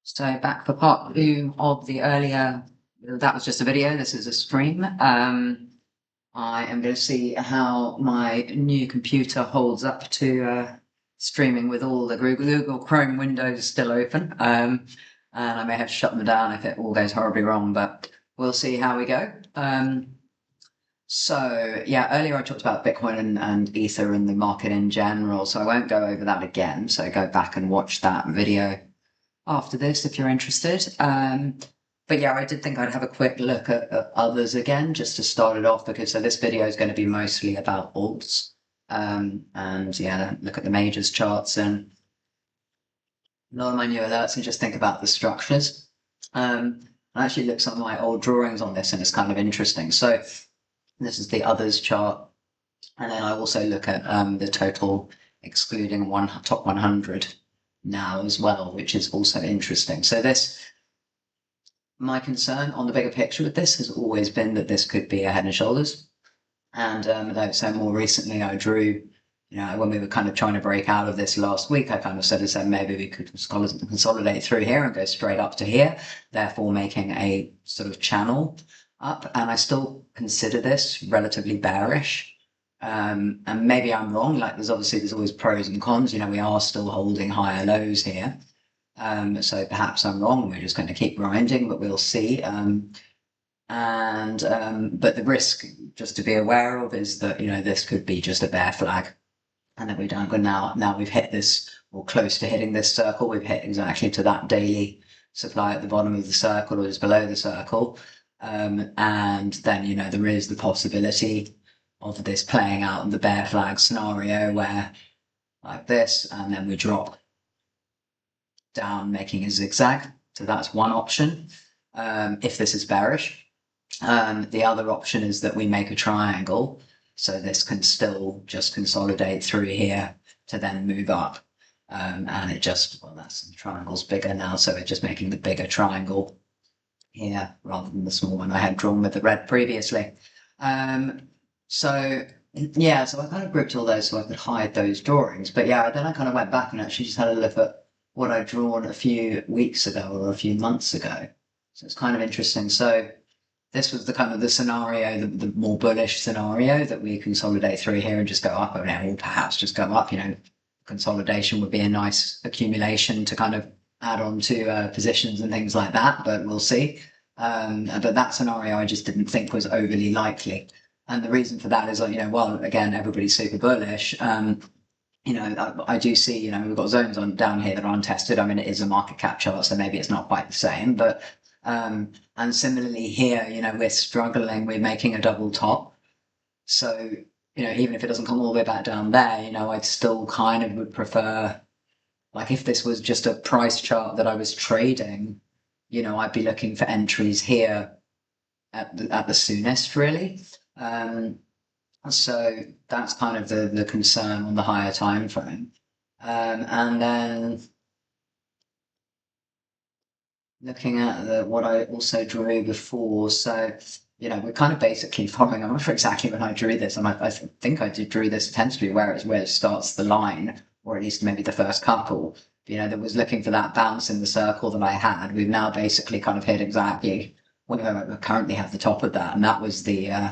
So back for part 2 of the earlier, that was just a video, this is a stream. I am going to see how my new computer holds up to streaming with all the Google Chrome windows still open. And I may have to shut them down if it all goes horribly wrong, but we'll see how we go. So yeah, earlier I talked about Bitcoin and Ether and the market in general, so I won't go over that again. So go back and watch that video after this if you're interested. But yeah, I did think I'd have a quick look at others again, just to start it off, because so this video is going to be mostly about alts. And yeah, look at the majors charts and a lot of my new alerts and just think about the structures. I actually looked at some of my old drawings on this and it's kind of interesting. So this is the others chart. And then I also look at the total excluding top 100 now as well, which is also interesting. So my concern on the bigger picture with this has always been that this could be a head and shoulders. And so more recently I drew, when we were kind of trying to break out of this last week, I kind of said maybe we could consolidate through here and go straight up to here, therefore making a sort of channel up. And I still consider this relatively bearish. And maybe I'm wrong, like there's always pros and cons, we are still holding higher lows here. So perhaps I'm wrong, we're just going to keep grinding, but we'll see. But the risk just to be aware of is that, this could be just a bear flag and that we don't go now we've hit this, or close to hitting this circle, we've hit exactly to that daily supply at the bottom of the circle or just below the circle. And then, there is the possibility of this playing out in the bear flag scenario where like this, and then we drop down making a zigzag. So that's one option if this is bearish. The other option is that we make a triangle, so this can still just consolidate through here to then move up. And it just, the triangle's bigger now, so it's just making the bigger triangle here rather than the small one I had drawn with the red previously. So yeah, so I kind of grouped all those so I could hide those drawings. But yeah, then I kind of went back and actually just had a look at what I'd drawn a few weeks ago or a few months ago. So it's kind of interesting. So this was the kind of the scenario, the more bullish scenario, that we consolidate through here and just go up, or perhaps just go up. Consolidation would be a nice accumulation to kind of add on to positions and things like that, but we'll see. But that scenario I just didn't think was overly likely. And the reason for that is, while again, everybody's super bullish, I do see, we've got zones down here that are untested. I mean, it is a market cap chart, so maybe it's not quite the same, but, and similarly here, we're struggling, we're making a double top. So, even if it doesn't come all the way back down there, I'd still kind of would prefer, like if this was just a price chart that I was trading, I'd be looking for entries here at the soonest, really. So that's kind of the concern on the higher time frame. And then looking at what I also drew before, so we're kind of basically following. I'm not sure exactly when I drew this. I think I drew this tentatively where it starts the line, or at least maybe the first couple. That was looking for that bounce in the circle that I had. We've now basically kind of hit exactly where we currently have the top of that, and that was the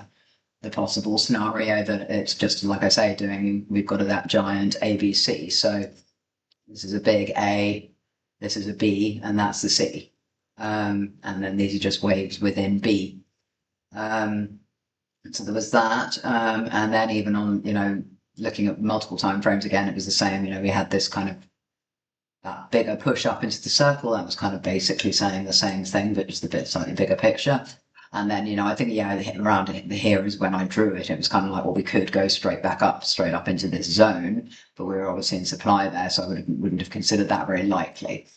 possible scenario that it's just, like I say, we've got that giant ABC. So this is a big A, this is a B, and that's the C. And then these are just waves within B. So there was that. And then even on, looking at multiple time frames again, it was the same. We had this kind of that bigger push up into the circle. That was kind of basically saying the same thing, but just a bit slightly bigger picture. And then, I think, around here is when I drew it. It was kind of like, well, we could go straight up into this zone, but we were obviously in supply there, so I wouldn't have considered that very likely.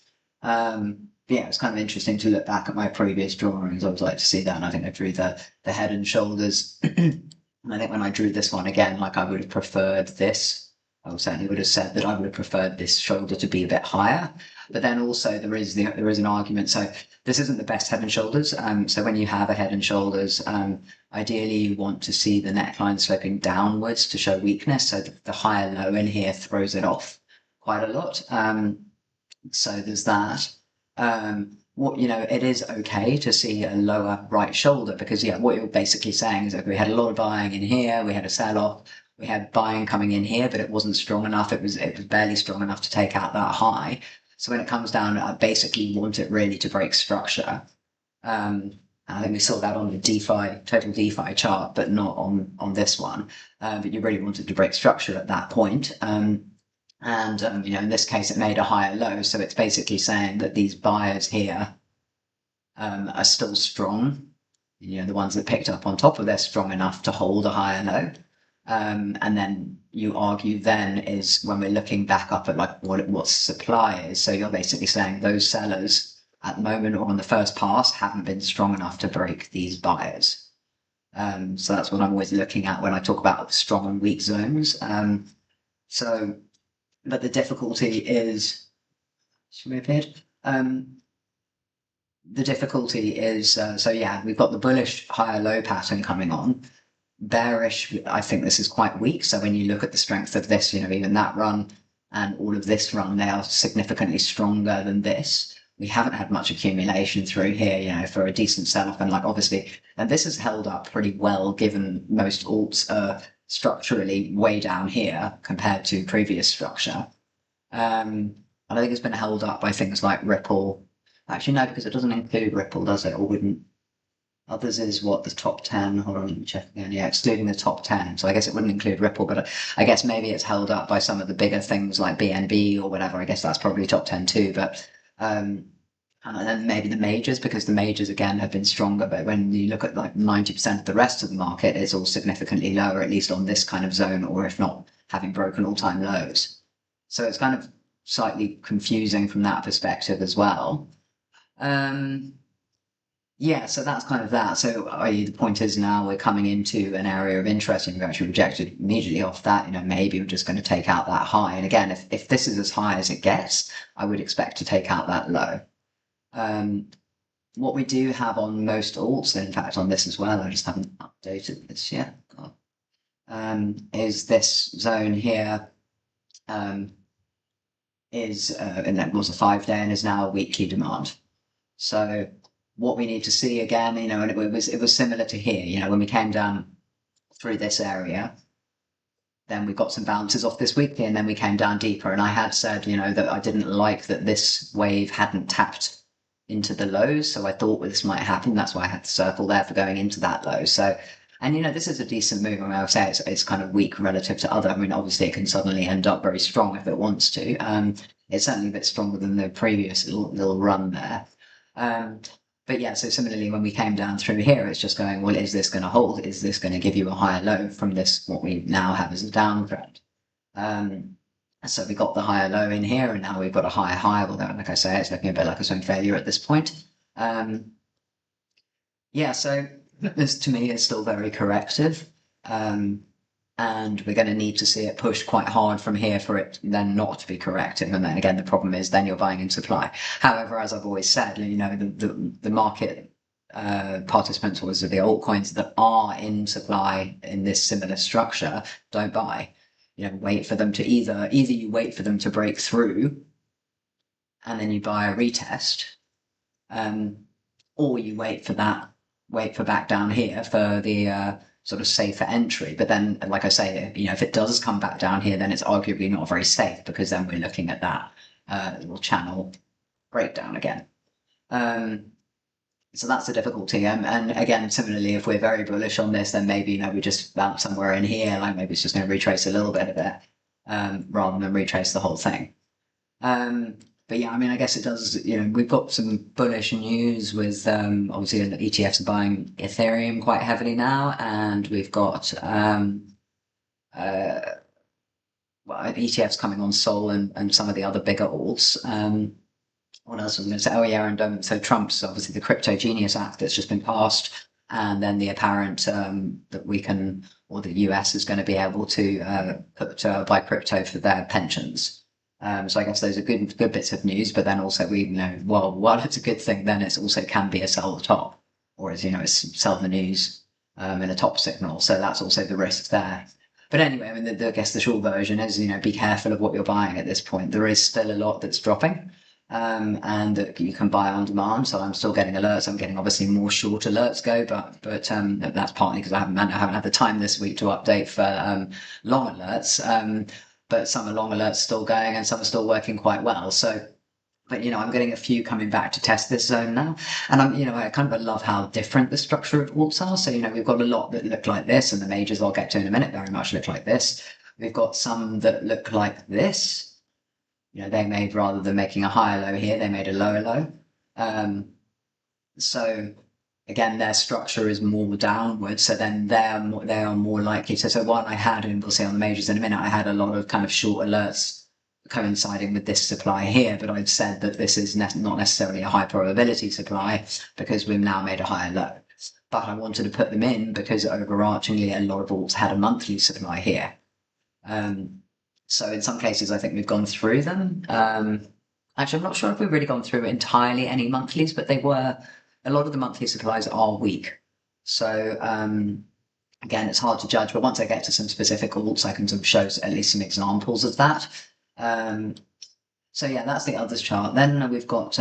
Yeah, it was kind of interesting to look back at my previous drawings. I would like to see that, and I think I drew the head and shoulders. And I think when I drew this one again, like I would have preferred this. I certainly would have said that I would have preferred this shoulder to be a bit higher. But then also there is an argument. So this isn't the best head and shoulders. So when you have a head and shoulders, ideally you want to see the neckline sloping downwards to show weakness. So the higher low in here throws it off quite a lot. So there's that. What, it is okay to see a lower right shoulder because, yeah, what you're basically saying is that we had a lot of buying in here, we had a sell-off, we had buying coming in here, but it wasn't strong enough. It was barely strong enough to take out that high. So when it comes down, I basically want it really to break structure. I think we saw that on the DeFi, total DeFi chart, but not on this one. But you really wanted to break structure at that point. In this case, it made a higher low. So it's basically saying that these buyers here are still strong. The ones that picked up on top of this strong enough to hold a higher low. And then you argue then is when we're looking back up at like what supply is. So you're basically saying those sellers at the moment or on the first pass haven't been strong enough to break these buyers. So that's what I'm always looking at when I talk about strong and weak zones. But the difficulty is, should we appear? The difficulty is, we've got the bullish higher low pattern coming on. Bearish, I think this is quite weak. So when you look at the strength of this, even that run and all of this run, they are significantly stronger than this. We haven't had much accumulation through here, for a decent sell-off. And obviously, and this has held up pretty well given most alts are structurally way down here compared to previous structure. And I think it's been held up by things like Ripple. Actually, no, because it doesn't include Ripple, does it? Or wouldn't. Others is what, the top 10? Hold on, let me check again. Yeah, excluding the top 10. So I guess it wouldn't include Ripple, but I guess maybe it's held up by some of the bigger things like BNB or whatever. I guess that's probably top 10 too. But and then maybe the majors, because the majors again have been stronger. But when you look at like 90% of the rest of the market, it's all significantly lower, at least on this kind of zone, or if not, having broken all-time lows. So it's kind of slightly confusing from that perspective as well. Yeah, so that's kind of that. So the point is now we're coming into an area of interest and we've actually rejected immediately off that. Maybe we're just going to take out that high. And again, if this is as high as it gets, I would expect to take out that low. What we do have on most alts, in fact on this as well, I just haven't updated this yet, is this zone here. And that was a 5-day and is now a weekly demand. So what we need to see again, and it was similar to here, when we came down through this area, then we got some bounces off this weekly and then we came down deeper. And I had said, that I didn't like that this wave hadn't tapped into the lows. So I thought this might happen. That's why I had the circle there for going into that low. So, and this is a decent move. I would say it's kind of weak relative to other. Obviously it can suddenly end up very strong if it wants to. It's certainly a bit stronger than the previous little run there. But yeah, so similarly, when we came down through here, it's just going, well, is this going to hold? Is this going to give you a higher low from this, what we now have as a downtrend? So we got the higher low in here, and now we've got a higher high, although, like I say, it's looking a bit like a swing failure at this point. Yeah, so this to me is still very corrective. And we're going to need to see it pushed quite hard from here for it then not to be corrective. And then again, the problem is then you're buying in supply. However, as I've always said, the market participants, or the altcoins that are in supply in this similar structure, don't buy. Wait for them to either you wait for them to break through and then you buy a retest, or you wait for back down here for the sort of safer entry. But then, like I say, if it does come back down here, then it's arguably not very safe, because then we're looking at that little channel breakdown again. So that's the difficulty. And again, similarly, if we're very bullish on this, then maybe we just bounce somewhere in here, like maybe it's just going to retrace a little bit of it, rather than retrace the whole thing. But yeah, I guess it does, we've got some bullish news with, obviously the ETFs are buying Ethereum quite heavily now, and we've got, ETFs coming on Sol and some of the other bigger alts. What else was I going to say? Oh yeah, and so Trump's, obviously the Crypto Genius Act that's just been passed, and then the apparent that we can, or the US is going to be able to buy crypto for their pensions. So I guess those are good bits of news, but then also we know, well, while it's a good thing, then it also can be a sell the top, or it's sell the news in a top signal. So that's also the risk there. But anyway, I guess the short version is, be careful of what you're buying at this point. There is still a lot that's dropping. and that you can buy on demand. So I'm still getting alerts. I'm getting obviously more short alerts go, but that's partly because I haven't had the time this week to update for long alerts. But some are long alerts still going, and some are still working quite well. So, but I'm getting a few coming back to test this zone now, and I kind of love how different the structure of alts are. So we've got a lot that look like this, and the majors I'll get to in a minute very much look like this. We've got some that look like this. They made, rather than making a higher low here, they made a lower low. So again, their structure is more downward. So then they are more likely to. So what I had, and we'll see on the majors in a minute, I had a lot of kind of short alerts coinciding with this supply here, but I've said that this is not necessarily a high probability supply because we've now made a higher low. But I wanted to put them in because overarchingly a lot of alts had a monthly supply here. So in some cases, I think we've gone through them. Actually, I'm not sure if we've really gone through entirely any monthlies, but a lot of the monthly supplies are weak. So again, it's hard to judge, but once I get to some specific alts, I can sort of show at least some examples of that. So yeah, that's the others chart. Then we've got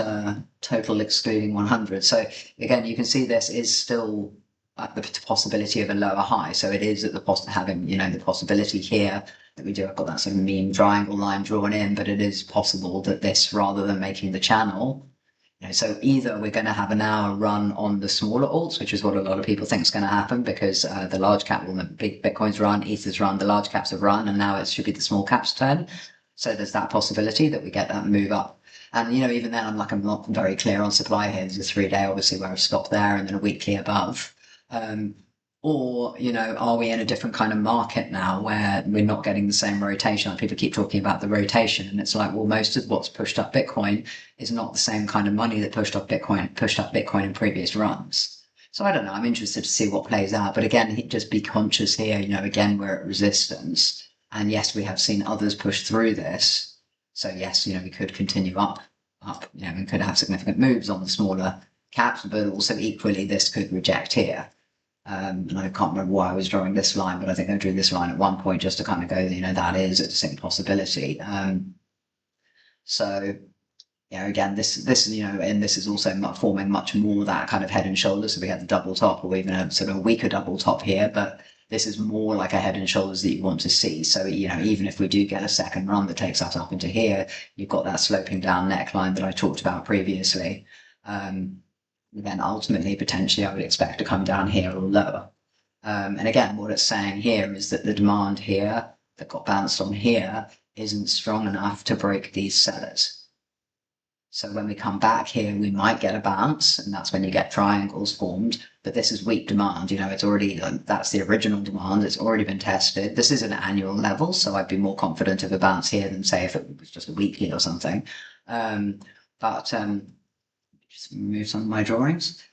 total excluding 100. So again, you can see this is still at the possibility of a lower high. So it is at the having the possibility here that we do. I've got that sort of mean triangle line drawn in, but it is possible that this, rather than making the channel, so either we're going to have an hour run on the smaller alts, which is what a lot of people think is going to happen because the large cap, the big Bitcoins run, Ethers run, the large caps have run, and now it should be the small caps turn. So there's that possibility that we get that move up. And, even then, I'm not very clear on supply here. There's a 3-day, obviously, where I've stopped there, and then a weekly above. Or, are we in a different kind of market now where we're not getting the same rotation? Like people keep talking about the rotation, and it's like, well, most of what's pushed up Bitcoin is not the same kind of money that pushed up Bitcoin in previous runs. So I don't know. I'm interested to see what plays out. But again, just be conscious here, again, we're at resistance. And yes, we have seen others push through this. So yes, we could continue up, we could have significant moves on the smaller caps, but also equally this could reject here. And I can't remember why I was drawing this line, but I think I drew this line at one point just to kind of go, that is a distinct possibility. So again, this and this is also forming much more that kind of head and shoulders. So we had the double top, or even a sort of weaker double top here, but this is more like a head and shoulders that you want to see. So, even if we do get a second run that takes us up into here, you've got that sloping down neckline that I talked about previously. Then ultimately, potentially, I would expect to come down here or lower. And again, what it's saying here is that the demand here that got bounced on here isn't strong enough to break these sellers. So when we come back here, we might get a bounce, and that's when you get triangles formed. But this is weak demand. It's already, that's the original demand. It's already been tested. This is an annual level, so I'd be more confident of a bounce here than, say, if it was just a weekly or something. Just move some of my drawings.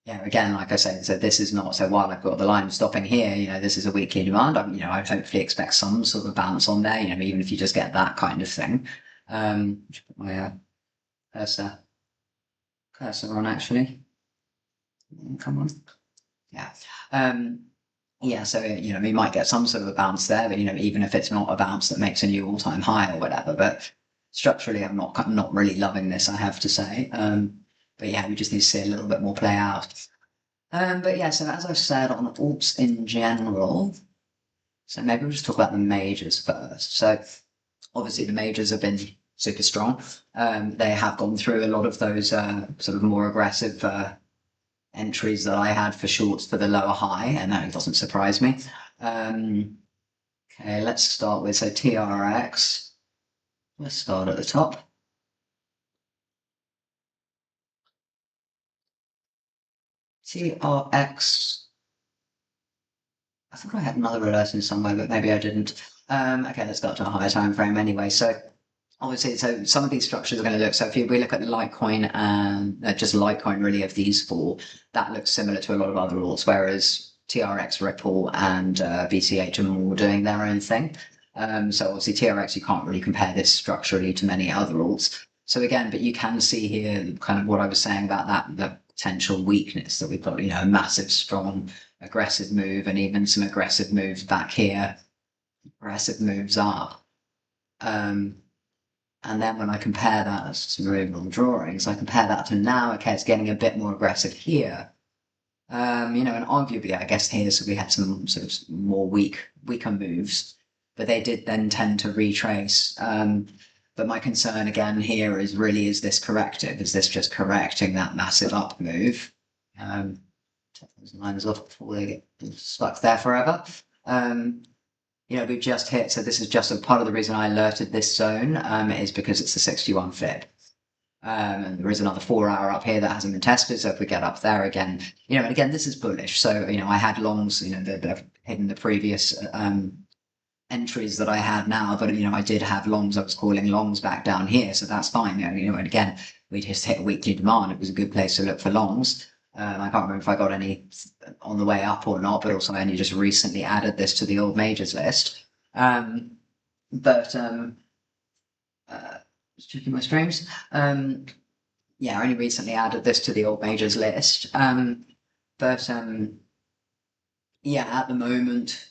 Yeah, again, like I say, so this is not, so while I've got the line stopping here, this is a weekly demand. I hopefully expect some sort of bounce on there, even if you just get that kind of thing. Just put my cursor on, actually. Come on. Yeah. Yeah, so, we might get some sort of a bounce there, but, even if it's not a bounce that makes a new all-time high or whatever, but structurally, I'm not really loving this, I have to say. But yeah, we just need to see a little bit more play out. But yeah, so as I've said on alts in general, so maybe we'll just talk about the majors first. So obviously the majors have been super strong. They have gone through a lot of those sort of more aggressive entries that I had for shorts for the lower high, and that doesn't surprise me. Okay, let's start with, so TRX. Let's start at the top. TRX. I think I had another alert in somewhere, but maybe I didn't. Okay, let's go to a higher time frame anyway. So obviously, so some of these structures are going to look, so if we look at the Litecoin and just Litecoin really of these four, that looks similar to a lot of other alts, whereas TRX, Ripple, and BCH are more doing their own thing. So obviously TRX, you can't really compare this structurally to many other alts. So again, but you can see here kind of what I was saying about that, the potential weakness that we've got, a massive, strong, aggressive move, and even some aggressive moves back here, aggressive moves up. And then when I compare that, let's just remove all the drawings, I compare that to now, okay, it's getting a bit more aggressive here. You know, and arguably, I guess here, so we had some sort of more weaker moves, but they did then tend to retrace. But my concern again here is really, is this corrective? Is this just correcting that massive up move? Take those lines off before they get stuck there forever. You know, we've just hit, so this is just a part of the reason I alerted this zone, is because it's a 61 fib. And there is another 4 hour up here that hasn't been tested. So if we get up there again, you know, and again, this is bullish. So, you know, I had longs, you know, that have hidden the previous entries that I had now, but, you know, I did have longs. I was calling longs back down here. So that's fine. You know, and again, we just hit a weekly demand. It was a good place to look for longs. I can't remember if I got any on the way up or not, but also I only just recently added this to the old majors list. Just checking my streams. Yeah, I only recently added this to the old majors list. Yeah, at the moment,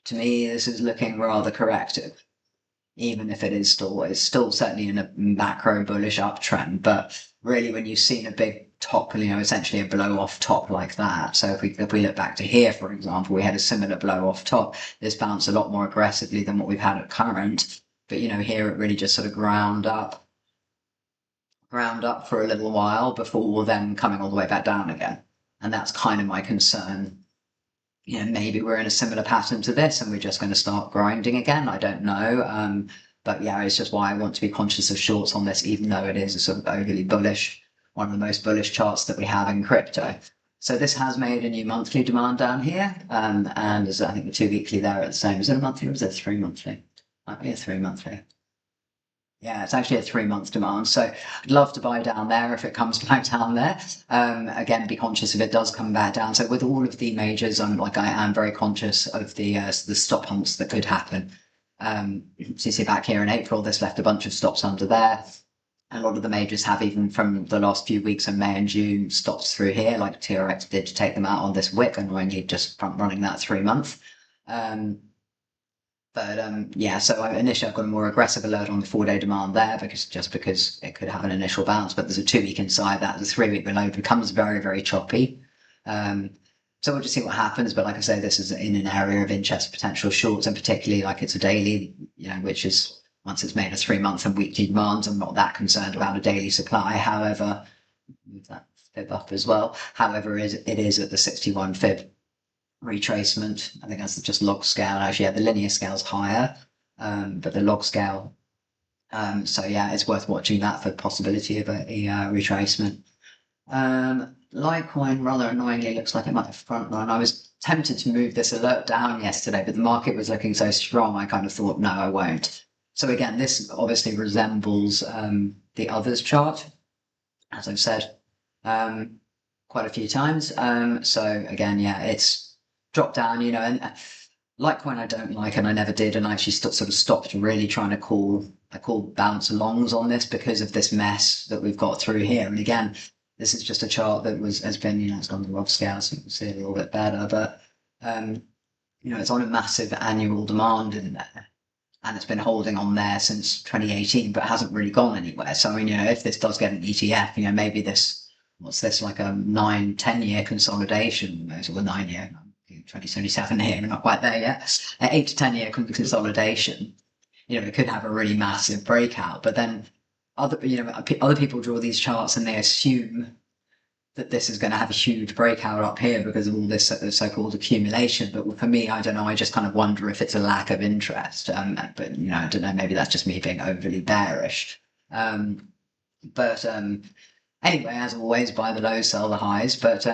to me, this is looking rather corrective, even if it's still certainly in a macro bullish uptrend. But really, when you've seen a big top, you know, essentially a blow off top like that. So if we look back to here, for example, we had a similar blow off top. This bounced a lot more aggressively than what we've had at current. But, you know, here it really just sort of ground up for a little while before then coming all the way back down again. And that's kind of my concern. You know, maybe we're in a similar pattern to this and we're just going to start grinding again. I don't know. But yeah, it's just why I want to be conscious of shorts on this, even though it is a sort of overly bullish, one of the most bullish charts that we have in crypto. So this has made a new monthly demand down here. And there's, I think, the 2 weekly there at the same. Is it a monthly or is it 3 monthly? Might be a 3 monthly. Yeah, it's actually a 3 month demand. So I'd love to buy down there if it comes back down there. Again, be conscious if it does come back down. So with all of the majors, I am very conscious of the stop humps that could happen. So you see back here in April, this left a bunch of stops under there. A lot of the majors have, even from the last few weeks in May and June, stops through here, like TRX did to take them out on this wick, annoyingly just front running that 3 month. Yeah, so initially I've got a more aggressive alert on the 4-day demand there because it could have an initial bounce, but there's a 2 week inside that. The 3 week below becomes very, very choppy. So we'll just see what happens. But like I say, this is in an area of interest, potential shorts, and particularly like it's a daily, you know, which is once it's made a 3 month and weekly demands, I'm not that concerned about a daily supply. However, move that fib up as well. However, it is at the 61 fib retracement. I think that's just log scale. Actually, yeah, the linear scale's higher, but the log scale. So yeah, it's worth watching that for the possibility of a retracement. LIQUITY, rather annoyingly, looks like it might have front run. I was tempted to move this alert down yesterday, but the market was looking so strong, I kind of thought, no, I won't. So again, this obviously resembles the others chart, as I've said quite a few times. So again, yeah, it's dropped down, you know, and LIQUITY I don't like, and I never did, and I actually sort of stopped really trying to call bounce alongs on this because of this mess that we've got through here. And again, this is just a chart that has been, you know, it's gone to log scale, so you can see it a little bit better, but you know, it's on a massive annual demand in there, and it's been holding on there since 2018, but hasn't really gone anywhere. So I mean, you know, if this does get an ETF, you know, maybe this, what's this, like a 9-10 year consolidation, or a 9 year. 2077 here, we're not quite there yet. 8 to 10 year consolidation, you know, it could have a really massive breakout. But then other people draw these charts and they assume that this is going to have a huge breakout up here because of all this so-called accumulation. But for me, I don't know. I just kind of wonder if it's a lack of interest. But you know, I don't know. Maybe that's just me being overly bearish. Anyway, as always, buy the lows, sell the highs. But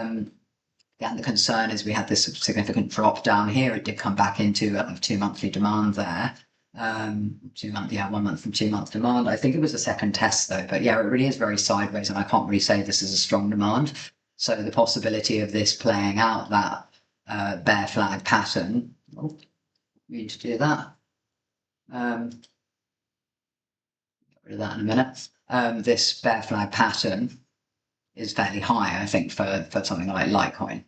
yeah, the concern is we had this significant drop down here. It did come back into a 2 monthly demand there. 2 month, yeah, 1 month from 2 month demand. I think it was a second test though, but yeah, it really is very sideways, and I can't really say this is a strong demand. So the possibility of this playing out that bear flag pattern, we need to do that. Get rid of that in a minute. This bear flag pattern is fairly high, I think, for something like LIQUITY.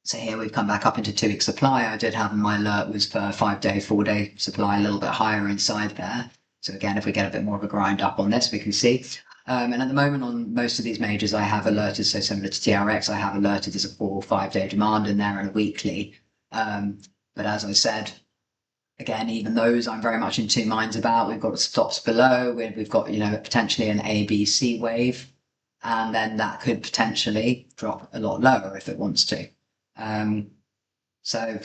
So here we've come back up into 2 week supply. I did have my alert was for 5-day, 4-day supply, a little bit higher inside there. So again, if we get a bit more of a grind up on this, we can see. And at the moment on most of these majors, I have alerted, so similar to TRX, I have alerted there's a 4 or 5 day demand in there and a weekly. But as I said, again, even those I'm very much in two minds about. We've got stops below, we've got, you know, potentially an ABC wave, and then that could potentially drop a lot lower if it wants to. So,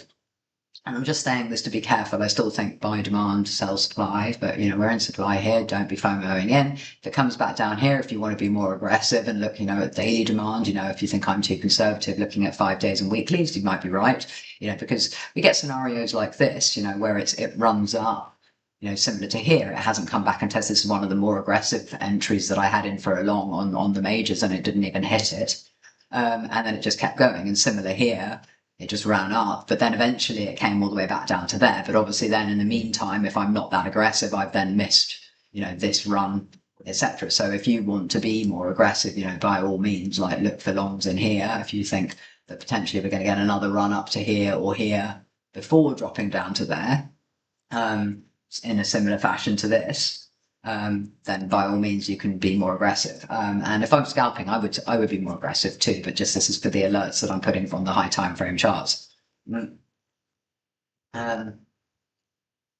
and I'm just saying this to be careful. I still think buy demand, sell supply, but you know, we're in supply here. Don't be FOMOing in. If it comes back down here, if you want to be more aggressive and look, you know, at daily demand, you know, if you think I'm too conservative looking at 5 days and weeklies, you might be right, you know, because we get scenarios like this, you know, where it runs up, you know, similar to here. It hasn't come back and tested. This is one of the more aggressive entries that I had in for a long on the majors, and it didn't even hit it. And then it just kept going, and similar here. It just ran up, but then eventually it came all the way back down to there. But obviously then in the meantime, if I'm not that aggressive, I've then missed, you know, this run, etc. So if you want to be more aggressive, you know, by all means, like look for longs in here. If you think that potentially we're going to get another run up to here or here before dropping down to there, in a similar fashion to this, then by all means you can be more aggressive. And if I'm scalping, I would be more aggressive too, but just this is for the alerts that I'm putting from the high time frame charts.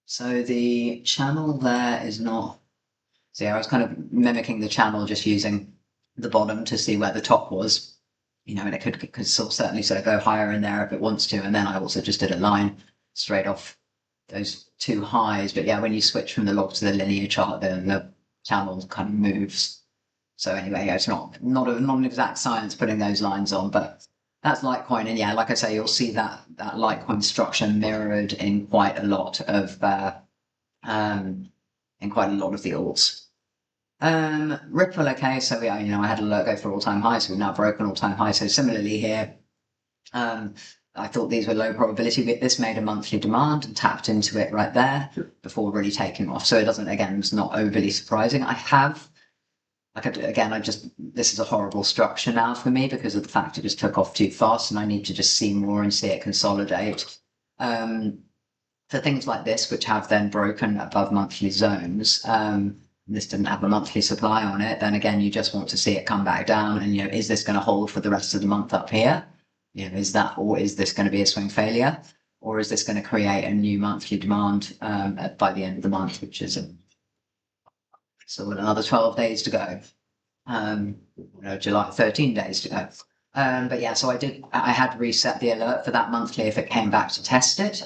So the channel there is not, so yeah, I was kind of mimicking the channel, just using the bottom to see where the top was, you know, and it could certainly sort of go higher in there if it wants to. And then I also just did a line straight off those two highs. But yeah, when you switch from the log to the linear chart, then the channel kind of moves. So anyway, yeah, it's not an exact science putting those lines on, but that's Litecoin. And yeah, like I say, you'll see that Litecoin structure mirrored in quite a lot of the alts. Ripple, okay, so yeah, you know, I had alert go for all-time high, so we've now broken all-time high. So similarly here, I thought these were low probability. This made a monthly demand and tapped into it right there before really taking off. So it doesn't, again, it's not overly surprising. I have, like, again, this is a horrible structure now for me because of the fact it just took off too fast, and I need to just see more and see it consolidate. For things like this, which have then broken above monthly zones, this didn't have a monthly supply on it, then again, you just want to see it come back down. And, you know, is this going to hold for the rest of the month up here? You know, is that, or is this going to be a swing failure, or is this going to create a new monthly demand by the end of the month, which is so another 12 days to go. You know, July, 13 days to go. But yeah, so I had reset the alert for that monthly if it came back to test it,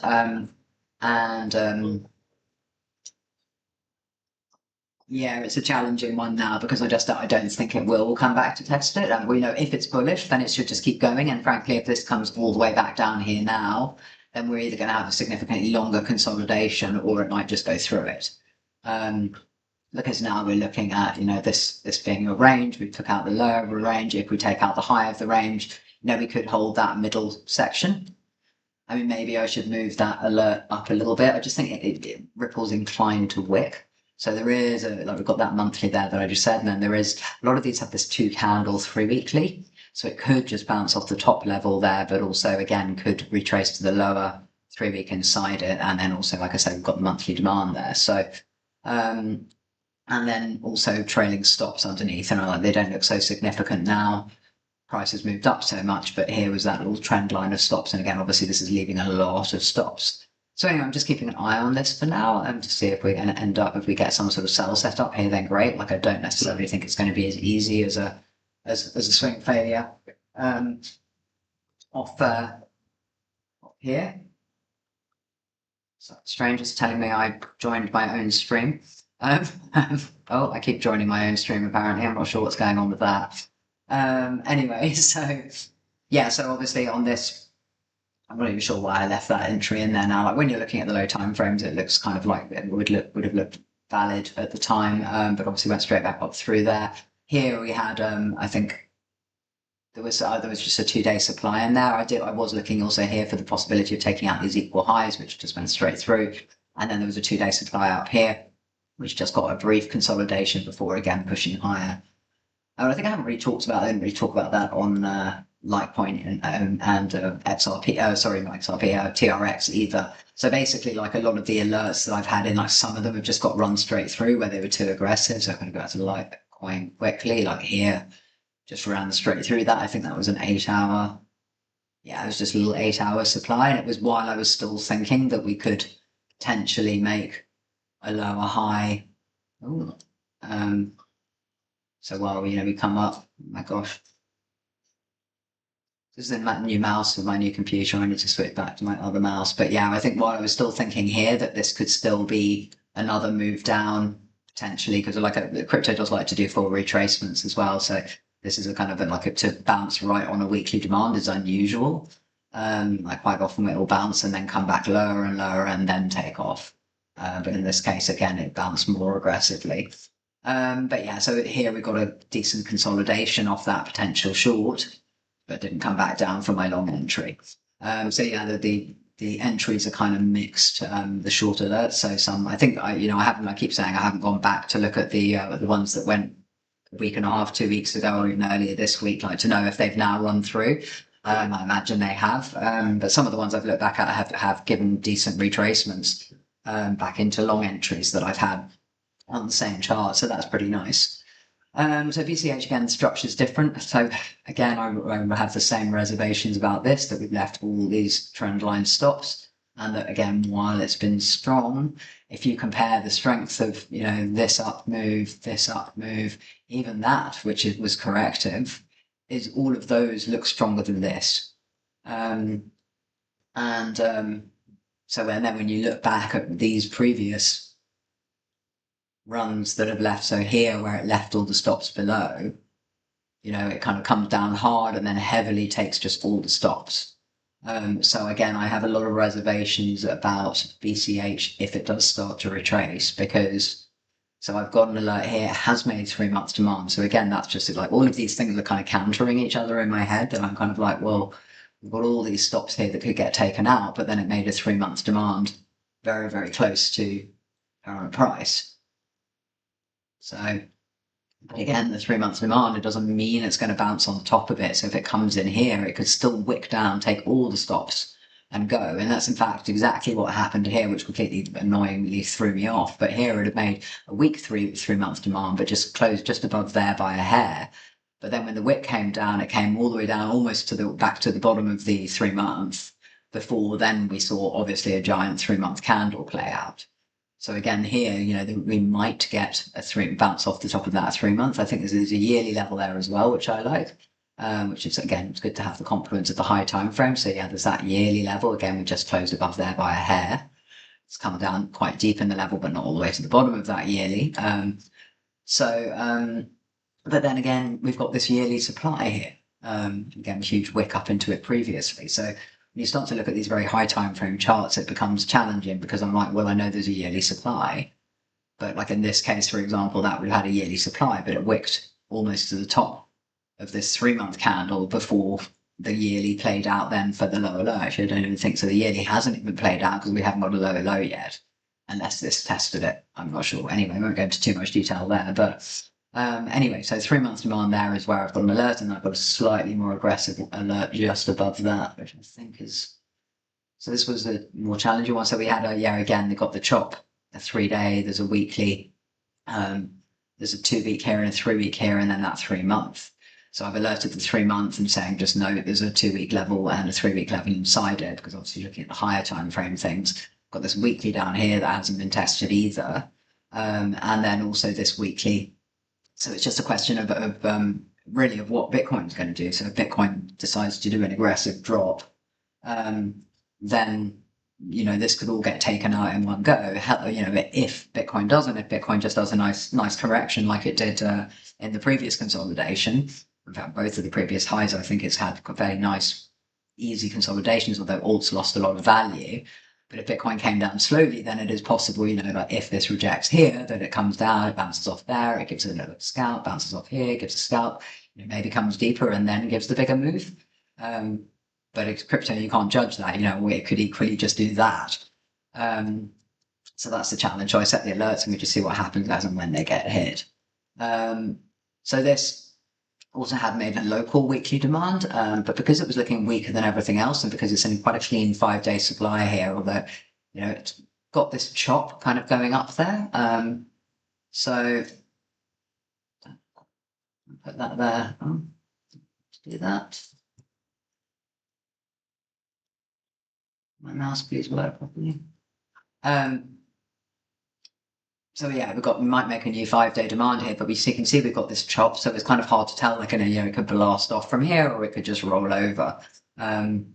yeah, it's a challenging one now because I don't think it will come back to test it. And we know if it's bullish, then it should just keep going. And frankly, if this comes all the way back down here now, then we're either going to have a significantly longer consolidation or it might just go through it. Because now we're looking at, you know, this being a range. We took out the low of a range. If we take out the high of the range, you know, we could hold that middle section. I mean, maybe I should move that alert up a little bit. I just think Ripple's inclined to wick. So there is like we've got that monthly there that I just said, and then there is a lot of these have this 2 candle 3 weekly. So it could just bounce off the top level there, but also again could retrace to the lower 3 week inside it. And then also, like I said, we've got the monthly demand there. So and then also trailing stops underneath, and like they don't look so significant now. Price has moved up so much, but here was that little trend line of stops. And again, obviously this is leaving a lot of stops. So anyway, I'm just keeping an eye on this for now to see if we're going to end up, if we get some sort of sell setup here, then great. Like I don't necessarily think it's going to be as easy as a swing failure off here. So stranger's telling me I joined my own stream. Oh, I keep joining my own stream apparently. I'm not sure what's going on with that. Anyway, so yeah, so obviously on this, I'm not even sure why I left that entry in there now. Like when you're looking at the low time frames, it looks kind of like it would have looked valid at the time, but obviously went straight back up through there. Here we had, I think there was just a 2-day supply in there. I was looking also here for the possibility of taking out these equal highs, which just went straight through, and then there was a 2-day supply up here, which just got a brief consolidation before again pushing higher. I think I haven't really talked about. I didn't really talk about that on LIQUITY and XRP, sorry, not XRP, TRX either. So basically, like a lot of the alerts that I've had in, like some of them have just got run straight through where they were too aggressive. So I'm going to go out to LIQUITY quickly, like here, just ran straight through that. I think that was an 8-hour. Yeah, it was just a little 8-hour supply. And it was while I was still thinking that we could potentially make a lower high. Ooh. So while, we come up, my gosh. This is my new mouse with my new computer. I need to switch back to my other mouse. But yeah, I think while I was still thinking here that this could still be another move down potentially, because crypto does like to do full retracements as well. So this is a kind of to bounce right on a weekly demand is unusual. Like quite often it will bounce and then come back lower and lower and then take off. But in this case, again, it bounced more aggressively. But yeah, so here we've got a decent consolidation off that potential short, but didn't come back down for my long entry. So yeah, the entries are kind of mixed, the short alerts. So some, I think I keep saying I haven't gone back to look at the ones that went a week and a half, 2 weeks ago, or even earlier this week, like to know if they've now run through. I imagine they have, but some of the ones I've looked back at have given decent retracements back into long entries that I've had on the same chart. So that's pretty nice. So BCH, again, the structure is different. So again, I have the same reservations about this, that we've left all these trend line stops. And that, again, while it's been strong, if you compare the strength of, this up move, even that, which was corrective, is all of those look stronger than this. So and then when you look back at these previous runs that have left, so here where it left all the stops below, it kind of comes down hard and then heavily takes just all the stops. So again, I have a lot of reservations about BCH if it does start to retrace, because so I've got an alert here, it has made 3 months demand. So again, that's just like all of these things are kind of countering each other in my head, that I'm kind of like, well, we've got all these stops here that could get taken out, but then it made a 3 months demand very, very close to current price. So again, the 3 months demand, it doesn't mean it's going to bounce on top of it. So if it comes in here, it could still wick down, take all the stops and go. And that's in fact exactly what happened here, which completely annoyingly threw me off. But here it had made a weak three month demand, but just closed just above there by a hair. But then when the wick came down, it came all the way down almost to back to the bottom of the 3 month, before then we saw obviously a giant 3 month candle play out. So again, here, we might get a bounce off the top of that 3 month. I think there's a yearly level there as well, which I like, which is, again, it's good to have the confluence of the high time frame. So yeah, there's that yearly level. Again, we just closed above there by a hair. It's come down quite deep in the level, but not all the way to the bottom of that yearly. But then again, we've got this yearly supply here. Again, huge wick up into it previously. So when you start to look at these very high time frame charts, it becomes challenging, because I'm like, well, I know there's a yearly supply, but like in this case, for example, that would have had a yearly supply, but it wicked almost to the top of this 3 month candle before the yearly played out then for the lower low. Actually, I don't even think so. The yearly hasn't even played out because we haven't got a lower low yet, unless this tested it. I'm not sure. Anyway, I won't go into too much detail there, but anyway, so 3 months demand there is where I've got an alert, and I've got a slightly more aggressive alert just above that, which I think is, so this was a more challenging one. So we had again, they got the chop, a 3 day, there's a weekly, there's a 2 week here and a 3 week here, and then that 3 month. So I've alerted the 3 month and saying, just note there's a 2 week level and a 3 week level inside it, because obviously looking at the higher time frame things, got this weekly down here that hasn't been tested either. And then also this weekly. So it's just a question of really of what Bitcoin is going to do. So if Bitcoin decides to do an aggressive drop, then, this could all get taken out in one go. If Bitcoin doesn't, if Bitcoin just does a nice correction like it did in the previous consolidation, in fact, both of the previous highs, I think it's had very nice, easy consolidations, although alts lost a lot of value. But if Bitcoin came down slowly, then it is possible, like if this rejects here, that it comes down, it bounces off there, it gives it another scalp, bounces off here, gives a scalp, maybe comes deeper and then gives the bigger move. But it's crypto, you can't judge that, it could equally just do that. So that's the challenge. So I set the alerts and we just see what happens as and when they get hit. So this, also had made a local weekly demand, but because it was looking weaker than everything else, and because it's in quite a clean 5-day supply here, although, you know, it's got this chop kind of going up there. So put that there. Do that. My mouse please work properly. So yeah, we might make a new 5-day demand here, but you can see we've got this chop, so it's kind of hard to tell. Like, you know, it could blast off from here, or it could just roll over. And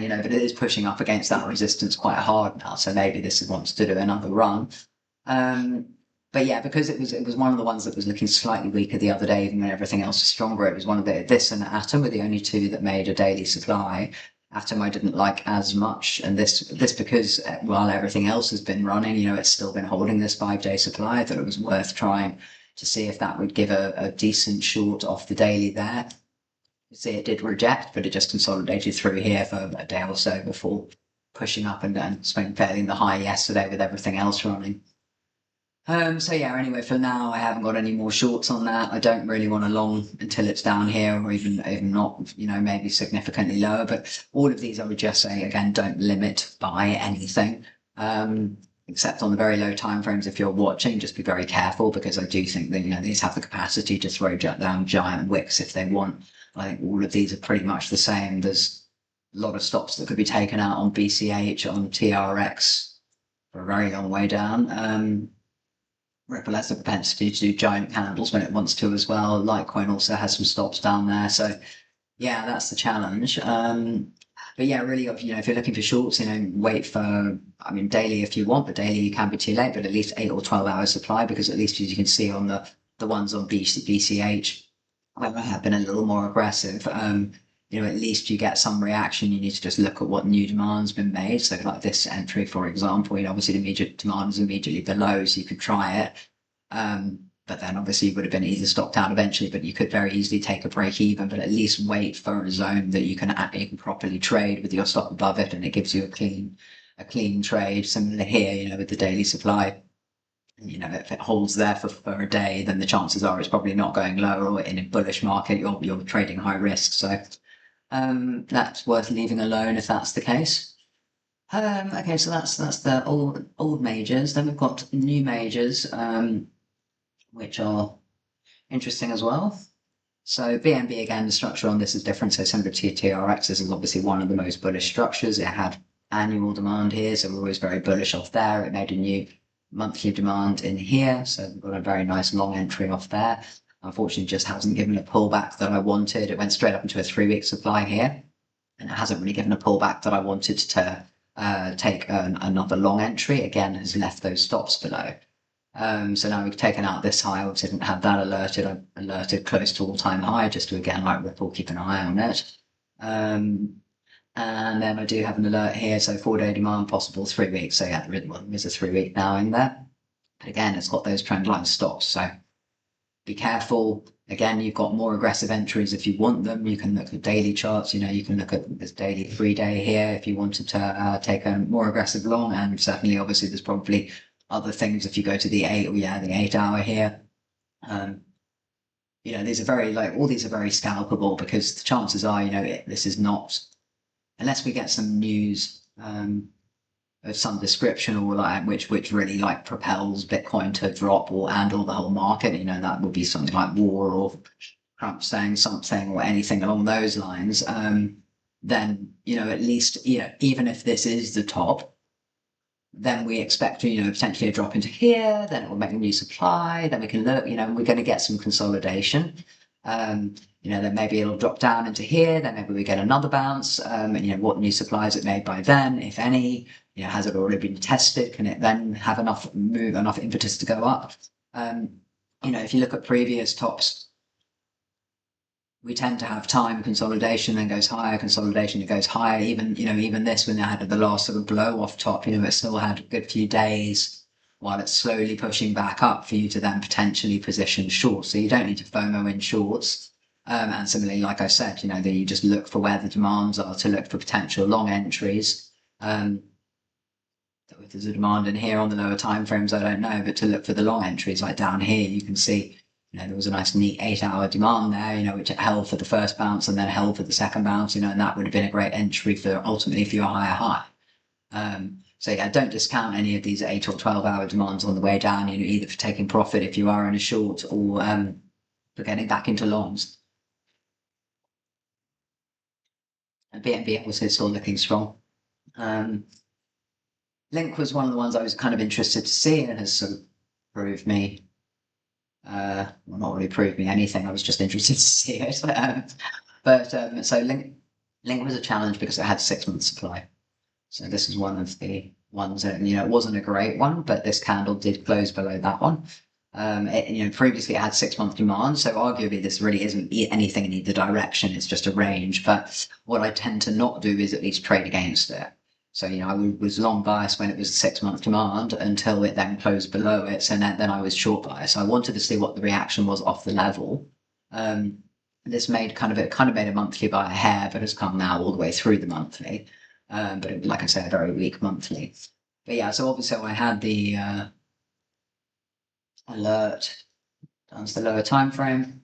you know, but it is pushing up against that resistance quite hard now. So maybe this wants to do another run. But yeah, because it was one of the ones that was looking slightly weaker the other day, even when everything else was stronger. It was one of this and Atom were the only two that made a daily supply. Atom I didn't like as much, and this because while everything else has been running, you know, it's still been holding this 5-day supply. I thought it was worth trying to see if that would give a decent short off the daily there. You see, it did reject, but it just consolidated through here for a day or so before pushing up and swing fairly in the high yesterday with everything else running. So yeah, anyway, for now, I haven't got any more shorts on that. I don't really want to long until it's down here, or even not, you know, maybe significantly lower. But all of these, I would just say, again, don't limit buy anything, except on the very low time frames. If you're watching, just be very careful, because I do think that, you know, these have the capacity to throw down giant wicks if they want. I think all of these are pretty much the same. There's a lot of stops that could be taken out on BCH, on TRX for a very long way down. Ripple has the propensity to do giant candles when it wants to as well. LIQUITY also has some stops down there. So yeah, that's the challenge. But yeah, really, you know, if you're looking for shorts, you know, wait for, I mean, daily if you want, but daily you can be too late, but at least 8 or 12 hours supply, because at least as you can see on the ones on BCH, I have been a little more aggressive. You know, at least you get some reaction. You need to just look at what new demand's been made. So like this entry, for example, you know, obviously the immediate demand is immediately below, so you could try it. But then obviously you would have been either stopped out eventually, but you could very easily take a break even, but at least wait for a zone that you can properly trade with your stop above it, and it gives you a clean trade. Similar here, you know, with the daily supply. You know, if it holds there for a day, then the chances are it's probably not going lower, or in a bullish market, you're trading high risk. So that's worth leaving alone if that's the case. Okay, so that's the old majors. Then we've got new majors, which are interesting as well. So BNB, again, the structure on this is different. So similar to TRX, this is obviously one of the most bullish structures. It had annual demand here, so we're always very bullish off there. It made a new monthly demand in here, so we've got a very nice long entry off there. Unfortunately, just hasn't given a pullback that I wanted. It went straight up into a 3-week supply here, and it hasn't really given a pullback that I wanted to take another long entry. Again, has left those stops below. So now we've taken out this high. Obviously didn't have that alerted. I alerted close to all-time high, just to, again, like Ripple, keep an eye on it. And then I do have an alert here, so 4-day demand, possible 3 weeks. So yeah, there's a 3-week now in there. But again, it's got those trend line stops, so be careful. Again, you've got more aggressive entries if you want them. You can look at daily charts. You know, you can look at this daily 3-day here if you wanted to take a more aggressive long. And certainly, obviously, there's probably other things if you go to the 8 hour here. You know, these are very, like, all these are very scalpable, because the chances are, you know, this is not, unless we get some news of some description, or like which really like propels Bitcoin to drop or handle the whole market. You know, that would be something like war, or Trump saying something, or anything along those lines. Then, you know, at least, you know, even if this is the top, then we expect, you know, potentially a drop into here, then it will make a new supply, then we can look, you know, we're going to get some consolidation. You know, then maybe it'll drop down into here, then maybe we get another bounce. And, you know, what new supply is it made by then, if any? You know, has it already been tested? Can it then have enough impetus to go up? You know, if you look at previous tops, we tend to have time consolidation, then goes higher, consolidation, it goes higher. Even, you know, even this, when they had the last sort of blow off top, you know, it still had a good few days while it's slowly pushing back up for you to then potentially position short. So you don't need to FOMO in shorts. And similarly, like I said, you know, that you just look for where the demands are to look for potential long entries. If there's a demand in here on the lower time frames, I don't know, but to look for the long entries, like down here, you can see, there was a nice neat 8-hour demand there, which held for the first bounce and then held for the second bounce, and that would have been a great entry for ultimately for your higher high. So yeah, don't discount any of these 8 or 12-hour demands on the way down, either for taking profit if you are in a short or for getting back into longs. And BNB also still looking strong. Link was one of the ones I was kind of interested to see and has sort of proved me, well, not really proved me anything, I was just interested to see it. So Link was a challenge because it had 6 months supply. So this is one of the ones that, it wasn't a great one, but this candle did close below that one. Previously it had 6 month demand, so arguably this really isn't anything in either direction, it's just a range. But what I tend to not do is at least trade against it. So, I was long biased when it was a 6 month demand until it then closed below it. So then I was short biased. So I wanted to see what the reaction was off the level. This made made a monthly by a hair, but has come now all the way through the monthly. But it was, like I said, a very weak monthly. But yeah, so obviously I had the alert down to the lower time frame.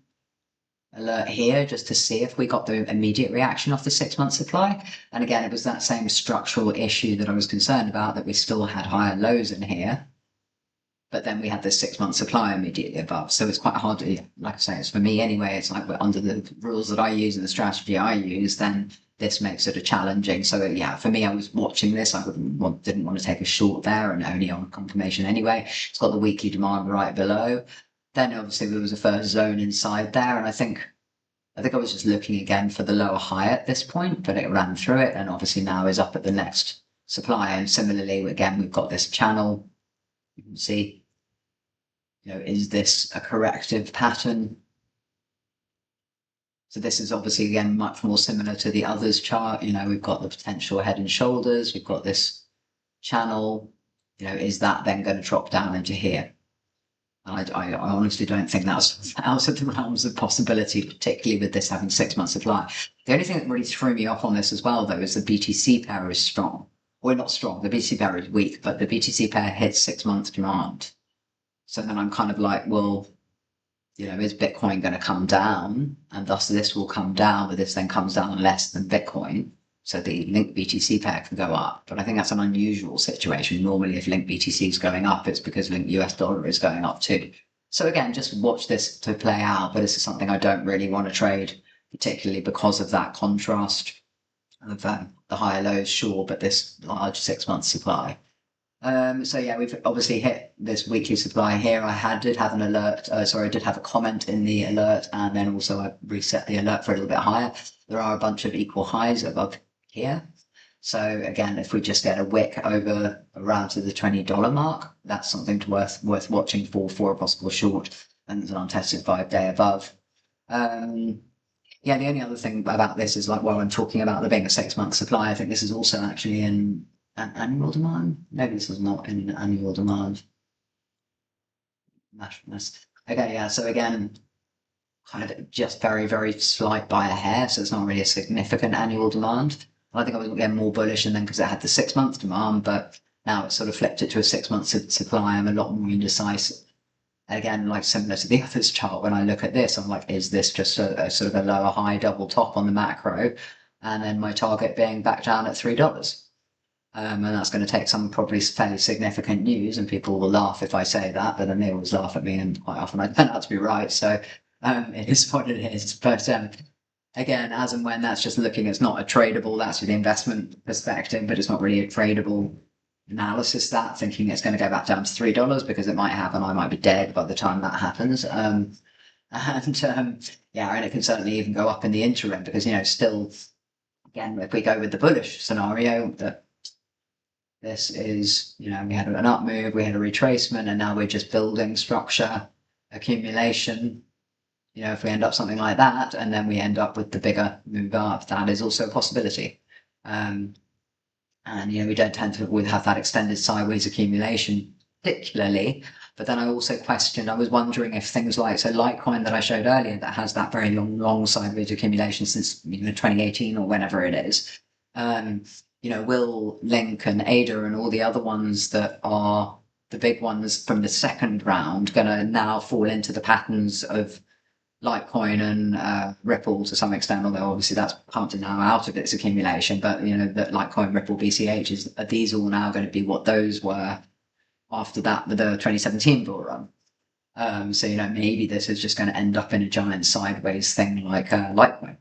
Alert here just to see if we got the immediate reaction off the 6 month supply. And again, it was that same structural issue that I was concerned about, that we still had higher lows in here, but then we had this 6 month supply immediately above. So it's quite hard to, like I say, it's for me anyway, it's like we're under the rules that I use and the strategy I use, then this makes it a challenging. So yeah, for me, I was watching this, I didn't want to take a short there, and only on confirmation anyway. It's got the weekly demand right below. Then obviously there was a first zone inside there, and I think I was just looking again for the lower high at this point, but it ran through it, and obviously now is up at the next supply. And similarly, again, we've got this channel. You can see, is this a corrective pattern? So this is obviously, again, much more similar to the others chart. We've got the potential head and shoulders, we've got this channel. Is that then going to drop down into here? I honestly don't think that's out of the realms of possibility, particularly with this having 6 months supply. The only thing that really threw me off on this as well, though, is the BTC pair is strong. Well, not strong, the BTC pair is weak, but the BTC pair hits 6 months demand. So then I'm kind of like, well, is Bitcoin going to come down? And thus this will come down, but this then comes down less than Bitcoin. So the Link BTC pair can go up. But I think that's an unusual situation. Normally, if Link BTC is going up, it's because Link US dollar is going up too. So again, just watch this to play out. But this is something I don't really want to trade, particularly because of that contrast of the higher lows, sure, but this large 6 month supply. So yeah, we've obviously hit this weekly supply here. I did have an alert, I did have a comment in the alert, and then also I reset the alert for a little bit higher. There are a bunch of equal highs above here. So again, if we just get a wick over around to the $20 mark, that's something worth watching for a possible short, and there's an untested 5-day above. Yeah, the only other thing about this is, like, while I'm talking about there being a 6 month supply, I think this is also actually in an annual demand. Maybe this is not in annual demand. Okay, yeah, so again, kind of just very, very slight by a hair, so it's not really a significant annual demand. I think I was getting more bullish, and then because it had the 6 month demand, but now it's sort of flipped it to a 6 month supply, I'm a lot more indecisive. Again, like similar to the others chart, when I look at this, I'm like, is this just a sort of a lower high double top on the macro, and then my target being back down at $3? And that's going to take some probably fairly significant news, and people will laugh if I say that, but then they always laugh at me, and quite often I turn out to be right. So it is what it is. But again, as and when, that's just looking, it's not a tradable, that's the investment perspective, but it's not really a tradable analysis, that thinking it's going to go back down to $3, because it might happen, I might be dead by the time that happens. Yeah, and it can certainly even go up in the interim, because, still, again, if we go with the bullish scenario, that this is, we had an up move, we had a retracement, and now we're just building structure, accumulation. If we end up something like that, and then we end up with the bigger move up, that is also a possibility. And, we don't tend to have that extended sideways accumulation particularly, but then I also questioned, I was wondering if things like, so LIQUITY that I showed earlier, that has that very long sideways accumulation since 2018 or whenever it is, will Link and ADA and all the other ones that are the big ones from the second round going to now fall into the patterns of Litecoin and Ripple to some extent, although obviously that's pumped now out of its accumulation. But you know that Litecoin, Ripple, BCH are these all now going to be what those were after that with the 2017 bull run. So you know maybe this is just going to end up in a giant sideways thing like Litecoin.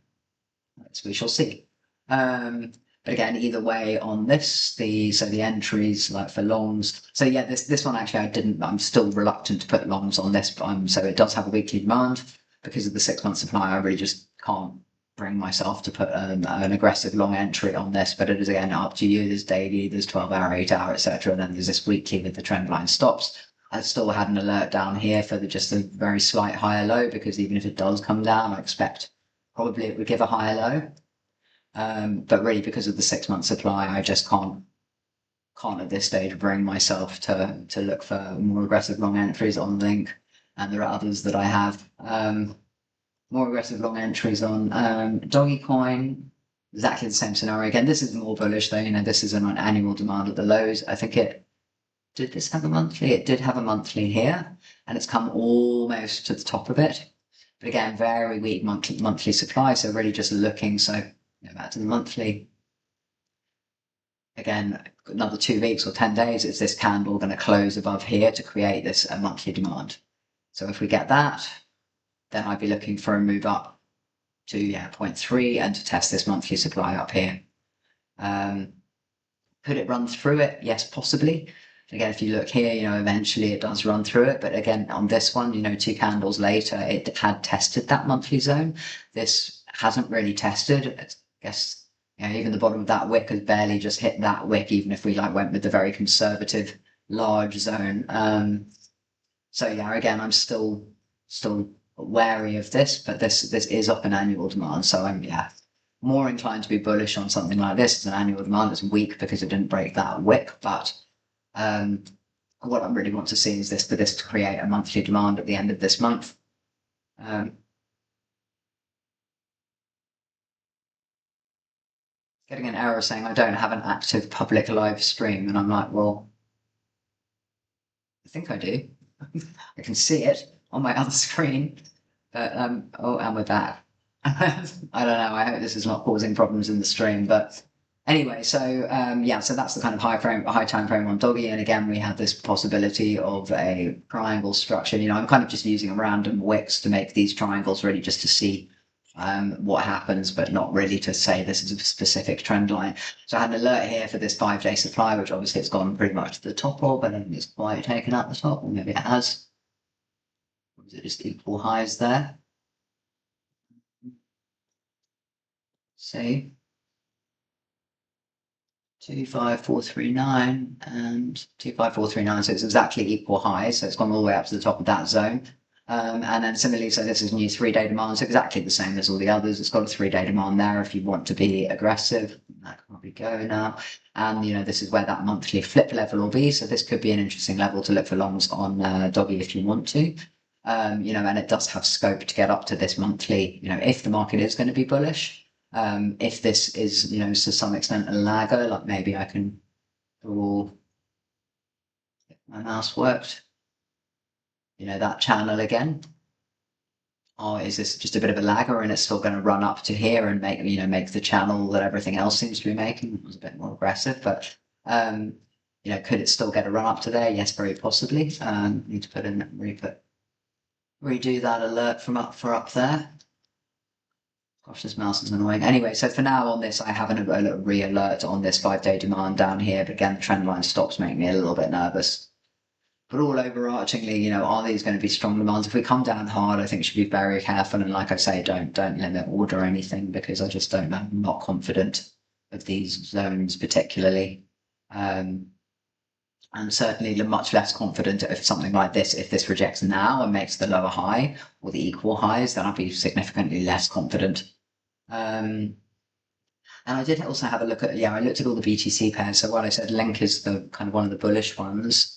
As we shall see. But again, either way on this, the entries like for longs. So yeah, this one actually I'm still reluctant to put longs on this, but so it does have a weekly demand. Because of the 6 month supply, I really just can't bring myself to put an aggressive long entry on this. But it is again up to you. There's daily, there's 12-hour, 8-hour, etc. And then there's this weekly with the trend line stops. I still had an alert down here for just a very slight higher low, because even if it does come down, I expect probably it would give a higher low. But really, because of the 6 month supply, I just can't at this stage bring myself to look for more aggressive long entries on Link. And there are others that I have more aggressive long entries on. DOGE, exactly the same scenario. Again, this is more bullish though. You know, this is an annual demand at the lows. I think did this have a monthly? It did have a monthly here, and it's come almost to the top of it. But again, very weak monthly supply. So really just looking. So back to the monthly. Again, another 2 weeks or 10 days. Is this candle going to close above here to create this monthly demand? So if we get that, then I'd be looking for a move up to 0.3 and to test this monthly supply up here. Could it run through it? Yes, possibly. Again, if you look here, eventually it does run through it. But again, on this one, 2 candles later, it had tested that monthly zone. This hasn't really tested. I guess, even the bottom of that wick has barely just hit that wick, even if we went with the very conservative large zone. So yeah, again, I'm still wary of this, but this is up an annual demand. So I'm more inclined to be bullish on something like this. It's an annual demand. It's weak because it didn't break that wick, but what I really want to see is for this to create a monthly demand at the end of this month. Getting an error saying I don't have an active public live stream, and I'm like, well, I think I do. I can see it on my other screen, but oh, and we're back. I don't know. I hope this is not causing problems in the stream, but anyway, so so that's the kind of high time frame on DOGE, and again we have this possibility of a triangle structure. I'm kind of just using random wicks to make these triangles, really just to see what happens, but not really to say this is a specific trend line. So I had an alert here for this 5-day supply, which obviously it's gone pretty much to the top of, but then it's quite taken out the top, or maybe it has. Or is it just equal highs there? See, 25439 and 25439, so it's exactly equal highs, so it's gone all the way up to the top of that zone. And then similarly, so this is new 3-day demand, so exactly the same as all the others. It's got a 3-day demand there if you want to be aggressive. That can probably go now. And this is where that monthly flip level will be. So this could be an interesting level to look for longs on DOGE if you want to. And it does have scope to get up to this monthly, if the market is going to be bullish. If this is, to some extent a lagger, like maybe I can get my mouse worked. That channel again. Or is this just a bit of a lagger and it's still going to run up to here and make the channel that everything else seems to be making? It was a bit more aggressive, but could it still get a run up to there? Yes, very possibly. Need to redo that alert from up there. Gosh, this mouse is annoying. Anyway, so for now on this, I have a re-alert on this 5-day demand down here, but again, the trend line stops make me a little bit nervous. But all overarchingly, are these going to be strong demands? If we come down hard, I think we should be very careful. And like I say, don't limit order or anything, because I just don't know. I'm not confident of these zones particularly. And certainly much less confident of something like this. If this rejects now and makes the lower high or the equal highs, then I'll be significantly less confident. And I did also have a look at, I looked at all the BTC pairs. So while I said Link is the kind of one of the bullish ones,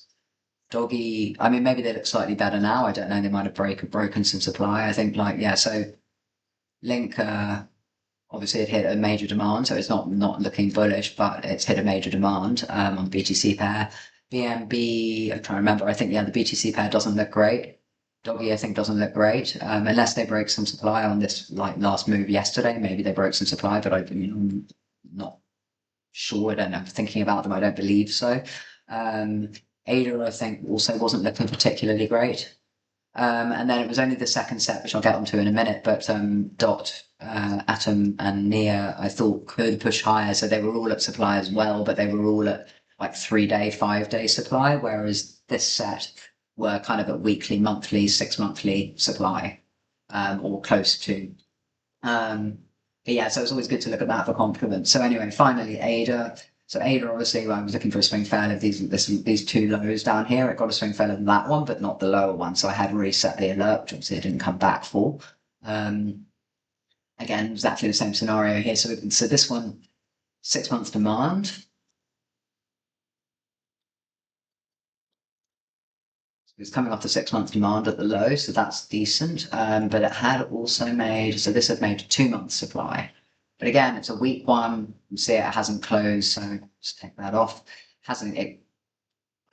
DOGE, I mean, maybe they look slightly better now. I don't know. They might have broken some supply. I think so Link, obviously it hit a major demand. So it's not looking bullish, but it's hit a major demand on the BTC pair. BNB, I'm trying to remember, I think, yeah, the BTC pair doesn't look great. Doggy, I think, doesn't look great, unless they break some supply on this like last move yesterday. Maybe they broke some supply, but I'm not sure. I don't know. Thinking about them, I don't believe so. ADA, I think, also wasn't looking particularly great. And then it was only the second set, which I'll get onto in a minute, but DOT, Atom, and NEAR, I thought could push higher. So they were all at supply as well, but they were all at like 3-day, 5-day supply, whereas this set were kind of at weekly, monthly, 6-monthly supply, or close to. But yeah, so it's always good to look at that for confidence. So anyway, finally, ADA. So ADA, obviously, I was looking for a swing fail of these two lows down here. It got a swing fail of that one, but not the lower one. So I had reset the alert, which obviously it didn't come back for. Again, exactly the same scenario here. So this one, 6 months demand. It's coming off the 6 month demand at the low, so that's decent. But it had also made, so this had made a 2 month supply. But again, it's a weak one. You see it hasn't closed, so just take that off. It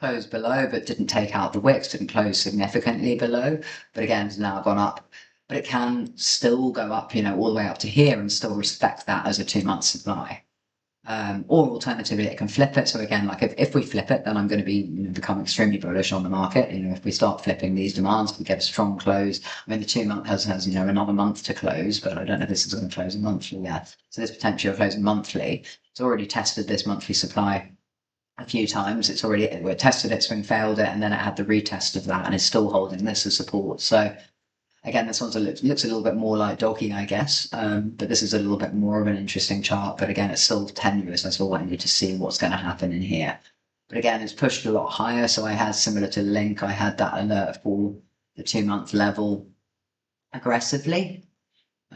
closed below, but didn't take out the wicks, didn't close significantly below. But again, it's now gone up. But it can still go up, all the way up to here and still respect that as a 2 month supply. Or alternatively, it can flip it. So again, like if we flip it, then I'm going to become extremely bullish on the market. If we start flipping these demands, we get a strong close. I mean, the 2 month has another month to close, but I don't know if this is going to close monthly yet. So this potential of closing monthly, it's already tested this monthly supply a few times. We tested it, swing failed it, and then it had the retest of that, and it's still holding this as support. So again, this one looks a little bit more like doggy, I guess, but this is a little bit more of an interesting chart. But again, it's still tenuous. I still want you to see what's going to happen in here. But again, it's pushed a lot higher. So I had, similar to Link, I had that alert for the 2 month level aggressively.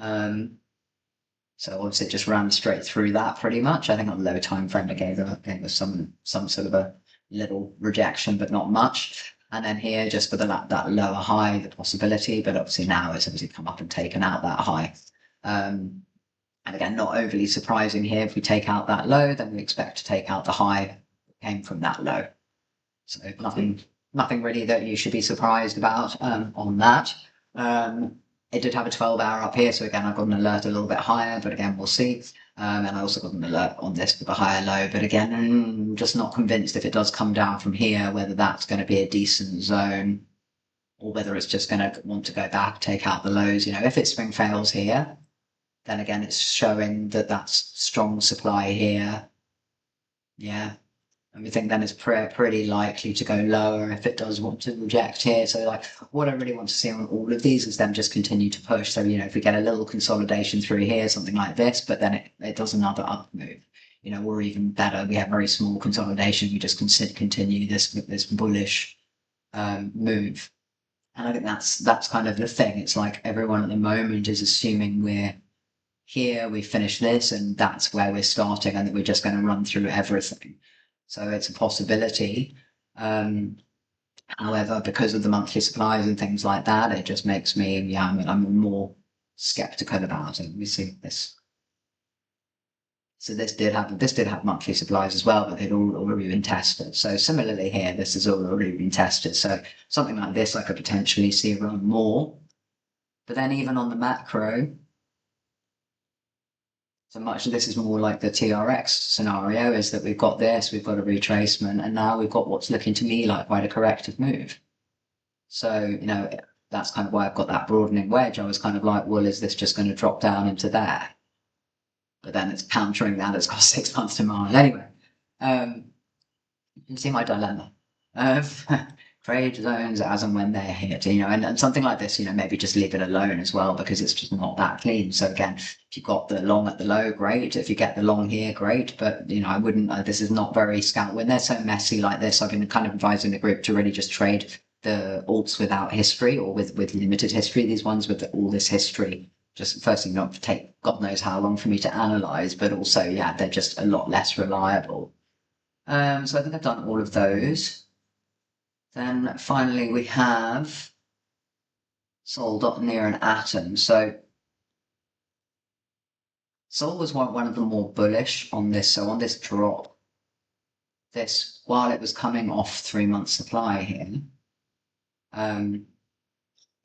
So obviously it just ran straight through that pretty much. I think on the low time frame, it gave us some sort of a little rejection, but not much. And then here, just for that lower high, the possibility, but obviously now it's obviously come up and taken out that high. And again, not overly surprising here. If we take out that low, then we expect to take out the high that came from that low. So nothing really that you should be surprised about on that. It did have a 12-hour up here, so again, I got an alert a little bit higher, but again, we'll see. And I also got an alert on this for the higher low, but again, I'm just not convinced if it does come down from here, whether that's going to be a decent zone or whether it's just going to want to go back, take out the lows. If it swing fails here, then again, it's showing that that's strong supply here. Yeah. And we think then it's pretty likely to go lower if it does want to reject here. So like what I really want to see on all of these is them just continue to push. So, if we get a little consolidation through here, something like this, but then it does another up move, or even better, we have very small consolidation. We just continue this bullish move. And I think that's kind of the thing. It's like everyone at the moment is assuming we're here, we finish this, and that's where we're starting, and that we're just going to run through everything. So it's a possibility. However, because of the monthly supplies and things like that, it just makes me, I'm more skeptical about it. We see this. So this did have monthly supplies as well, but they'd already been tested. So similarly here, this has already been tested. So something like this, I could potentially see run more. But then even on the macro, so much of this is more like the TRX scenario, is that we've got this, we've got a retracement, and now we've got what's looking to me like quite a corrective move. So, that's kind of why I've got that broadening wedge. I was kind of like, well, is this just going to drop down into there? But then it's countering that, it's got 6 months demand. Anyway, you can see my dilemma. Trade zones as and when they're hit, and something like this, maybe just leave it alone as well, because it's just not that clean. So again, if you've got the long at the low, great. If you get the long here, great. But, I wouldn't, this is not very scout. When they're so messy like this, I've been kind of advising the group to really just trade the alts without history, or with limited history. These ones with all this history, just firstly not take God knows how long for me to analyze, but also, yeah, they're just a lot less reliable. So I think I've done all of those. Then finally we have Sol, NEAR, and Atom. So Sol was one of the more bullish on this. So on this drop, this, while it was coming off 3-month supply here,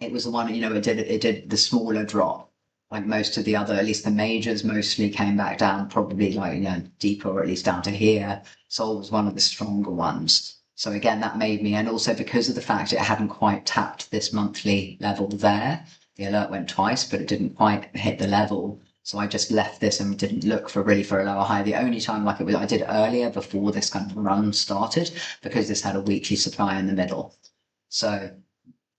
it was the one, it did the smaller drop. Like most of the other, at least the majors mostly came back down, probably like, deeper, or at least down to here. Sol was one of the stronger ones. So again, that made me, and also because of the fact it hadn't quite tapped this monthly level there, the alert went twice, but it didn't quite hit the level. So I just left this and didn't look for a lower high. The only time like it was, I did earlier before this kind of run started, because this had a weekly supply in the middle. So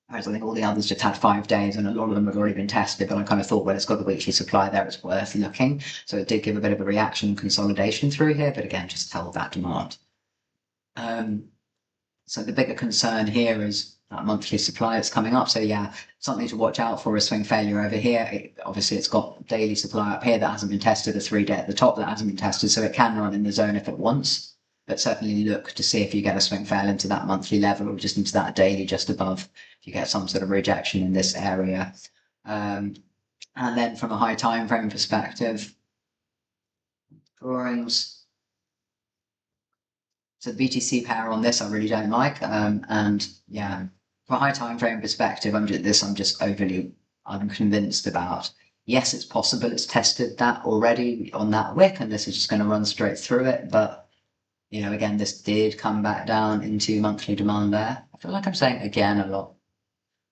whereas I think all the others just had 5 days, and a lot of them had already been tested, but I kind of thought, well, it's got a weekly supply there, it's worth looking. So it did give a bit of a reaction consolidation through here, but again, just held that demand. So the bigger concern here is that monthly supply that's coming up. So yeah, something to watch out for is swing failure over here. Obviously, it's got daily supply up here that hasn't been tested, a 3-day at the top that hasn't been tested, so it can run in the zone if it wants. But certainly look to see if you get a swing fail into that monthly level, or just into that daily just above, if you get some sort of rejection in this area. And then from a high time frame perspective, drawings. So the BTC pair on this I really don't like. And yeah, from a high time frame perspective, I'm just overly unconvinced about. Yes, it's possible it's tested that already on that wick, and this is just going to run straight through it, but again, this did come back down into monthly demand there. I feel like I'm saying again a lot.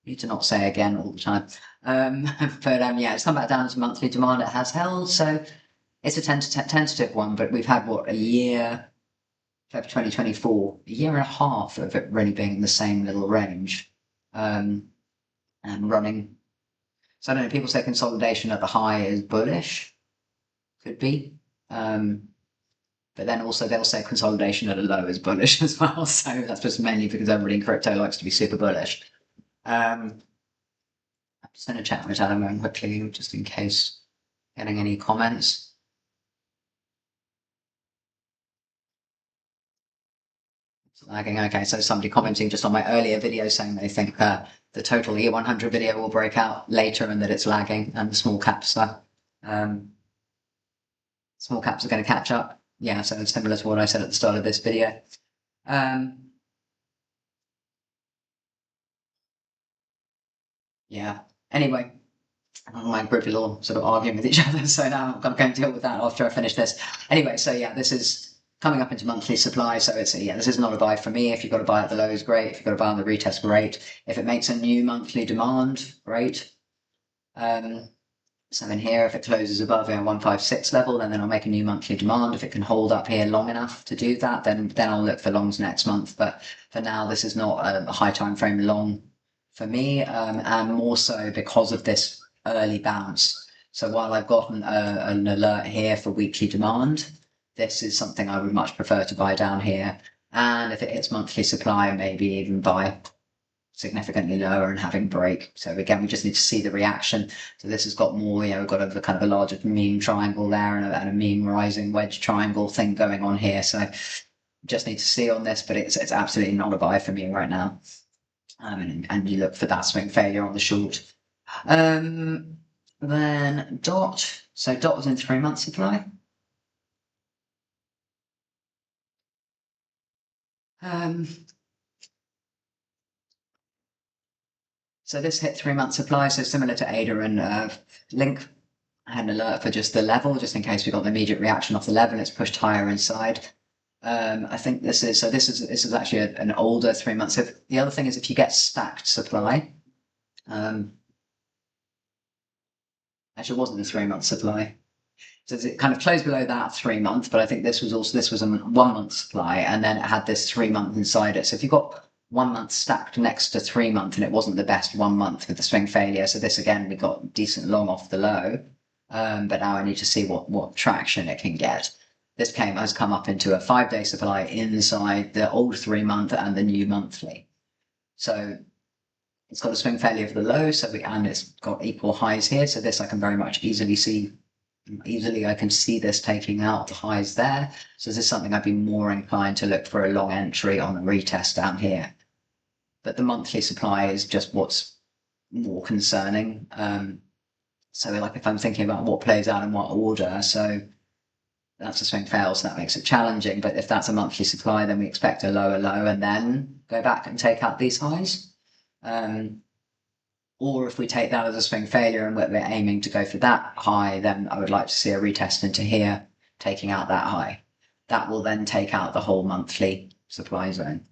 I need to not say again all the time. But yeah, it's come back down to monthly demand. It has held, so it's a tentative one, but we've had, what, a year, February 2024, a year and a half of it really being in the same little range, and running. So I don't know, people say consolidation at the high is bullish. Could be. But then also they'll say consolidation at a low is bullish as well. So that's just mainly because everybody in crypto likes to be super bullish. I'm just going to check my telephone quickly, just in case getting any comments. It's lagging. Okay, so somebody commenting just on my earlier video saying they think the total E100 video will break out later and that it's lagging, and the small caps stuff. Small caps are going to catch up. Yeah, so it's similar to what I said at the start of this video. Yeah, anyway, my group is all sort of arguing with each other, so now I'm going to go and deal with that after I finish this. Anyway, so yeah, this is coming up into monthly supply, so it's this is not a buy for me. If you've got to buy at the lows, great. If you've got to buy on the retest, great. If it makes a new monthly demand, great. So in here, if it closes above 156 level, then I'll make a new monthly demand. If it can hold up here long enough to do that, then I'll look for longs next month. But for now, this is not a high time frame long for me, and more so because of this early bounce. So while I've gotten an alert here for weekly demand, this is something I would much prefer to buy down here. And if it hits monthly supply, maybe even buy significantly lower and having break. So again, we just need to see the reaction. So this has got more, we've got a kind of a larger mean triangle there, and a mean rising wedge triangle thing going on here. So just need to see on this, but it's absolutely not a buy for me right now. And you look for that swing failure on the short. Then DOT. So DOT was in 3-month supply. So this hit 3-month supply, so similar to ADA and Link. I had an alert for just the level, just in case we got the immediate reaction off the level. It's pushed higher inside. I think this is actually an older 3 months. So the other thing is, if you get stacked supply, actually it wasn't a 3-month supply. So it kind of closed below that 3 month, but I think this was a 1-month supply, and then it had this 3 month inside it. So if you've got 1 month stacked next to 3 month, and it wasn't the best 1 month with the swing failure. So this again, we got decent long off the low, but now I need to see what traction it can get. This has come up into a 5-day supply inside the old 3 month and the new monthly. So it's got a swing failure for the low, and it's got equal highs here. So this I can very much easily see. I can see this taking out the highs there. So this is something I'd be more inclined to look for a long entry on a retest down here. But the monthly supply is just what's more concerning. So like if I'm thinking about what plays out in what order, so that's a swing fail, so that makes it challenging. But if that's a monthly supply, then we expect a lower low and then go back and take out these highs. Or if we take that as a swing failure and we're aiming to go for that high, then I would like to see a retest into here, taking out that high. That will then take out the whole monthly supply zone.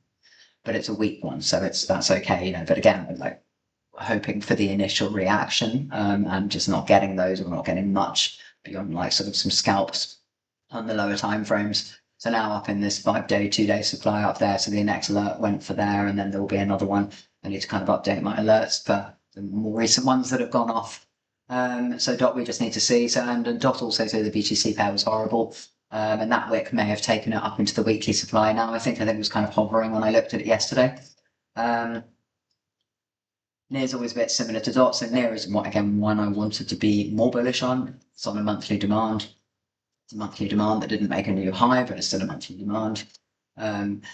But it's a weak one, so that's okay, you know. But again, like hoping for the initial reaction and just not getting those, or not getting much beyond like sort of some scalps on the lower time frames. So now up in this 5-day, 2-day supply up there, so the next alert went for there, and then there will be another one. I need to kind of update my alerts for the more recent ones that have gone off. So DOT we just need to see. So and DOT also said the BTC pair was horrible. And that wick may have taken it up into the weekly supply now. I think it was kind of hovering when I looked at it yesterday. NEAR's always a bit similar to DOT. So NEAR is again one I wanted to be more bullish on. It's on a monthly demand. It's a monthly demand that didn't make a new high, but it's still a monthly demand.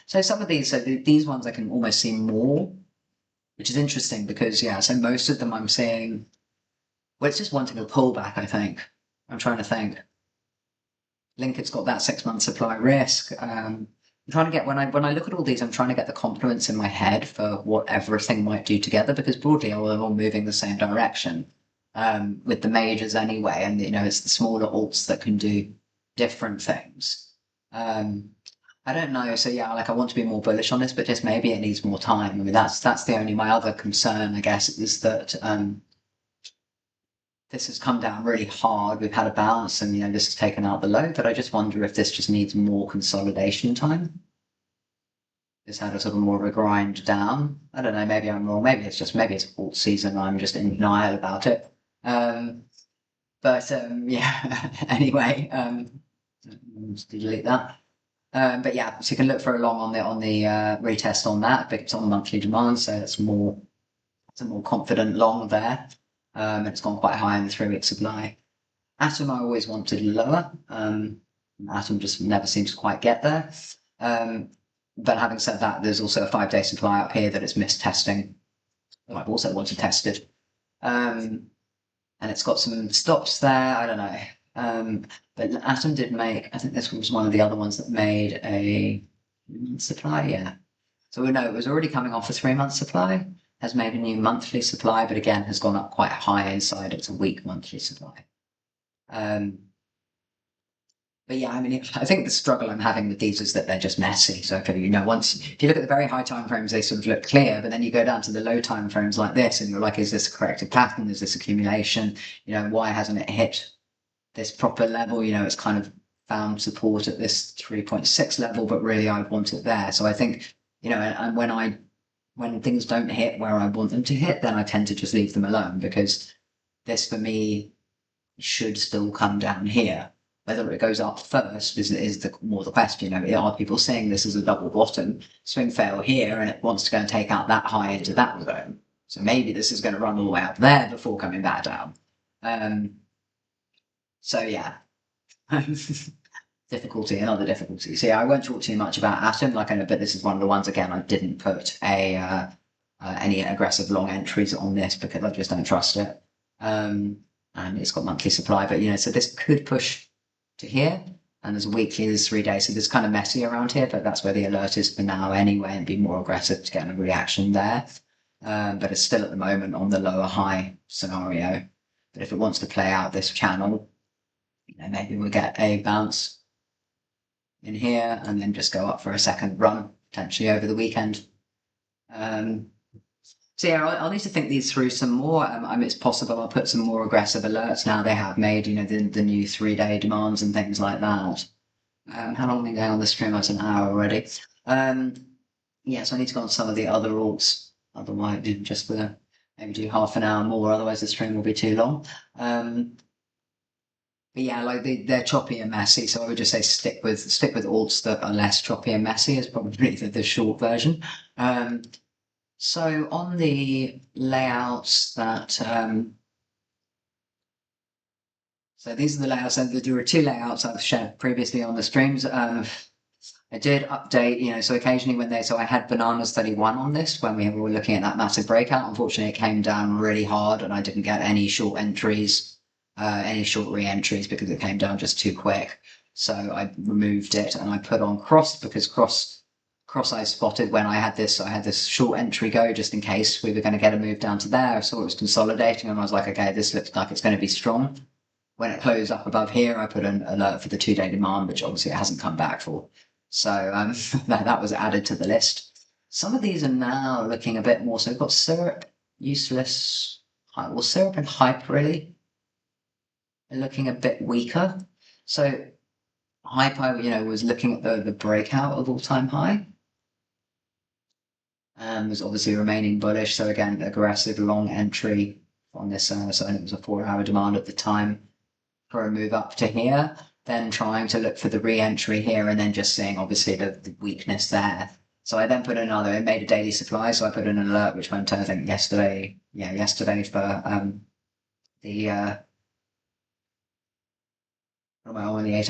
So some of these, so these ones I can almost see more, which is interesting because, yeah, so most of them I'm seeing, well, it's just wanting a pullback, I think. I'm trying to think. LIQUITY's got that 6-month supply risk. I'm trying to get, when I look at all these, I'm trying to get the confluence in my head for what everything might do together, because broadly they're all moving the same direction with the majors anyway. And, you know, it's the smaller alts that can do different things. I don't know. So yeah, like I want to be more bullish on this, but just maybe it needs more time. I mean, that's the only, my other concern, I guess, is that this has come down really hard. We've had a bounce and, you know, this has taken out the low, but I just wonder if this just needs more consolidation time. It's had a sort of more of a grind down. I don't know, maybe I'm wrong. Maybe it's alt season. I'm just in denial about it. Yeah, anyway, let's delete that. But yeah, so you can look for a long on the retest on that, but it's on monthly demand, so it's a more confident long there. And it's gone quite high in the 3-week supply. Atom I always wanted lower. Atom just never seems to quite get there. But having said that, there's also a 5-day supply up here that it's missed testing, that I've also wanted tested. And it's got some stops there, I don't know. But Atom did make, I think this was one of the other ones that made a supply, yeah. So we know it was already coming off a 3-month supply, has made a new monthly supply, but again has gone up quite high inside. It's a weak monthly supply. But yeah, I mean, I think the struggle I'm having with these is that they're just messy. So if you know, if you look at the very high time frames, they sort of look clear, but then you go down to the low time frames like this, and you're like, is this a corrective pattern? Is this accumulation? You know, why hasn't it hit this proper level? You know, it's kind of found support at this 3.6 level, but really I want it there. So I think, you know, and when things don't hit where I want them to hit, then I tend to just leave them alone, because this for me should still come down here. Whether it goes up first is more the question. You know, are people seeing this as a double bottom swing fail here, and it wants to go and take out that high into that zone? So maybe this is going to run all the way up there before coming back down. So yeah. Difficulty, another difficulty. So yeah, I won't talk too much about Atom, like I know, but this is one of the ones, again, I didn't put any aggressive long entries on this because I just don't trust it. And it's got monthly supply, but you know, so this could push to here, and there's a weekly, there's 3 days, so there's kind of messy around here, but that's where the alert is for now anyway, and be more aggressive to get a reaction there. But it's still at the moment on the lower high scenario. But if it wants to play out this channel, you know, maybe we'll get a bounce in here and then just go up for a second run, potentially over the weekend. So yeah, I'll need to think these through some more. I mean, it's possible I'll put some more aggressive alerts now. They have made, you know, the new 3-day demands and things like that. How long have we been going on the stream? That's an hour already. Yeah, so I need to go on some of the other alts. Otherwise, just for maybe do half an hour more. Otherwise, the stream will be too long. But yeah, like they're choppy and messy, so I would just say stick with alts that are less choppy and messy is probably the short version. So on the layouts that so these are the layouts, and there were 2 layouts I've shared previously on the streams. I did update, you know, so occasionally so I had Bananas 31 on this when we were looking at that massive breakout. Unfortunately, it came down really hard and I didn't get any short entries. Any short re-entries because it came down just too quick. So I removed it and I put on cross, because cross I spotted when I had this short entry go, just in case we were going to get a move down to there. I saw it was consolidating and I was like, okay, this looks like it's going to be strong. When it closed up above here, I put an alert for the 2-day demand, which obviously it hasn't come back for. So that was added to the list. Some of these are now looking a bit more. So we've got SERAPH, useless. Well, SERAPH and hype really are looking a bit weaker. So hype, was looking at the breakout of all-time high. Was obviously remaining bullish. So again, aggressive long entry on this. So it was a 4-hour demand at the time for a move up to here, then trying to look for the re-entry here, and then just seeing obviously the weakness there. So I then put another, it made a daily supply, so I put an alert which went to, I think, yesterday for on the 8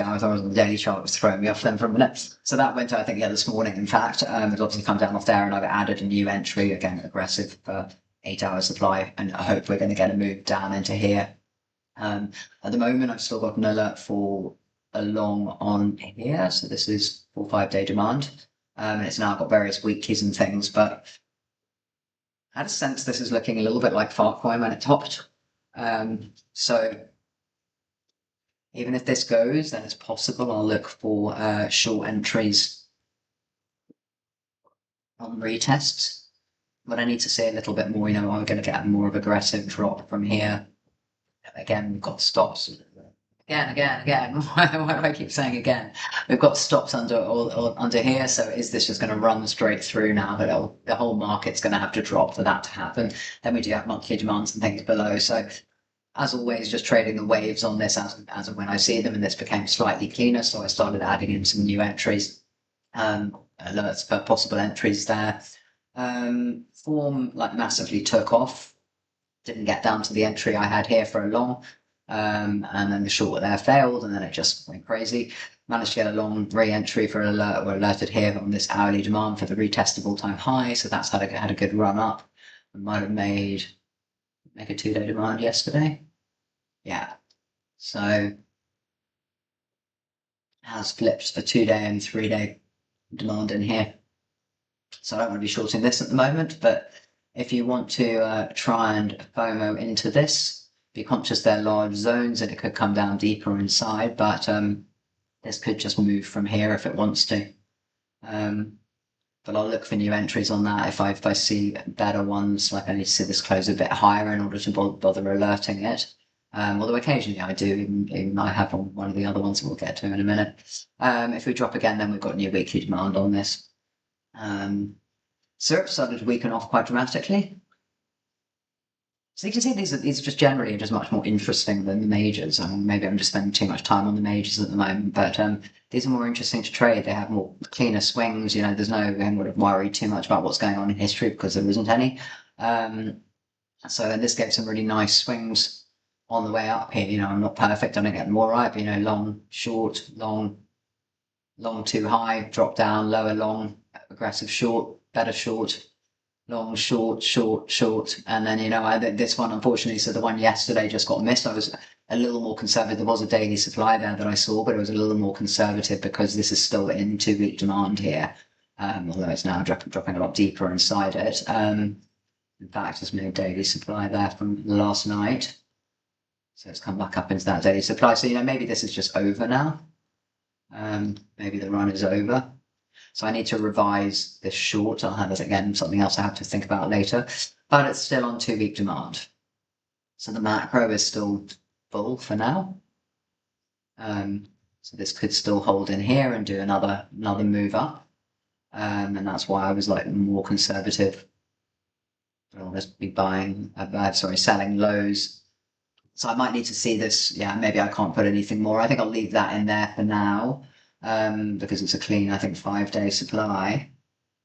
hours. I was on the daily chart, was throwing me off then for a minute. So that went to, I think, this morning, in fact. It's obviously come down off there, and I've added a new entry, again, aggressive for 8-hour supply, and I hope we're going to get a move down into here. At the moment, I've still got an alert for a long on here. So this is 4-5-day demand. And it's now got various weeklies and things, but I had a sense this is looking a little bit like TITCOIN when it topped. So even if this goes, then it's possible I'll look for short entries on retests. But I need to see a little bit more, are we going to get a more of aggressive drop from here? Again, we've got stops. Again. Why do I keep saying again? We've got stops under here. So is this just going to run straight through now? But the whole market's going to have to drop for that to happen. Then we do have monthly demands and things below. So as always, just trading the waves on this as and when I see them. And this became slightly cleaner. So I started adding in some new entries, alerts for possible entries there. Form massively took off. Didn't get down to the entry I had here for a long, and then the short there failed, and then it just went crazy. Managed to get a long re-entry for an alert. We're alerted here on this hourly demand for the retest of all-time high, so that's had a good run up. We might have make a 2-day demand yesterday. Yeah, so has flipped a 2-day and 3-day demand in here. So I don't want to be shorting this at the moment, but if you want to try and FOMO into this, be conscious they're large zones and it could come down deeper inside, but this could just move from here if it wants to. But I'll look for new entries on that if I see better ones. Like I need to see this close a bit higher in order to bother alerting it. Although occasionally I do, even I have on one of the other ones that we'll get to in a minute. If we drop again, then we've got new weekly demand on this. SERAPH started to weaken off quite dramatically. So you can see these are just generally just much more interesting than the majors. Maybe I'm just spending too much time on the majors at the moment, but these are more interesting to trade. They have more cleaner swings. There's no, I wouldn't worry too much about what's going on in history because there isn't any. So this gave some really nice swings on the way up here. I'm not perfect. I don't get them all right, but long, short, long too high, drop down, lower long, aggressive short, better short, long, short, and then this one, unfortunately, so the one yesterday just got missed. I was a little more conservative. There was a daily supply there that I saw, but it was a little more conservative because this is still in 2-week demand here, although it's now dropping a lot deeper inside it. In fact, there's no daily supply there from last night, so it's come back up into that daily supply. So maybe this is just over now. Maybe the run is over. So I need to revise this short. I'll have it again, something else I have to think about later, but it's still on 2-week demand. So the macro is still bull for now. So this could still hold in here and do another move up. And that's why I was more conservative. I'll just be selling lows. So I might need to see this. Yeah, maybe I can't put anything more. I think I'll leave that in there for now. Because it's a clean, I think, 5-day supply,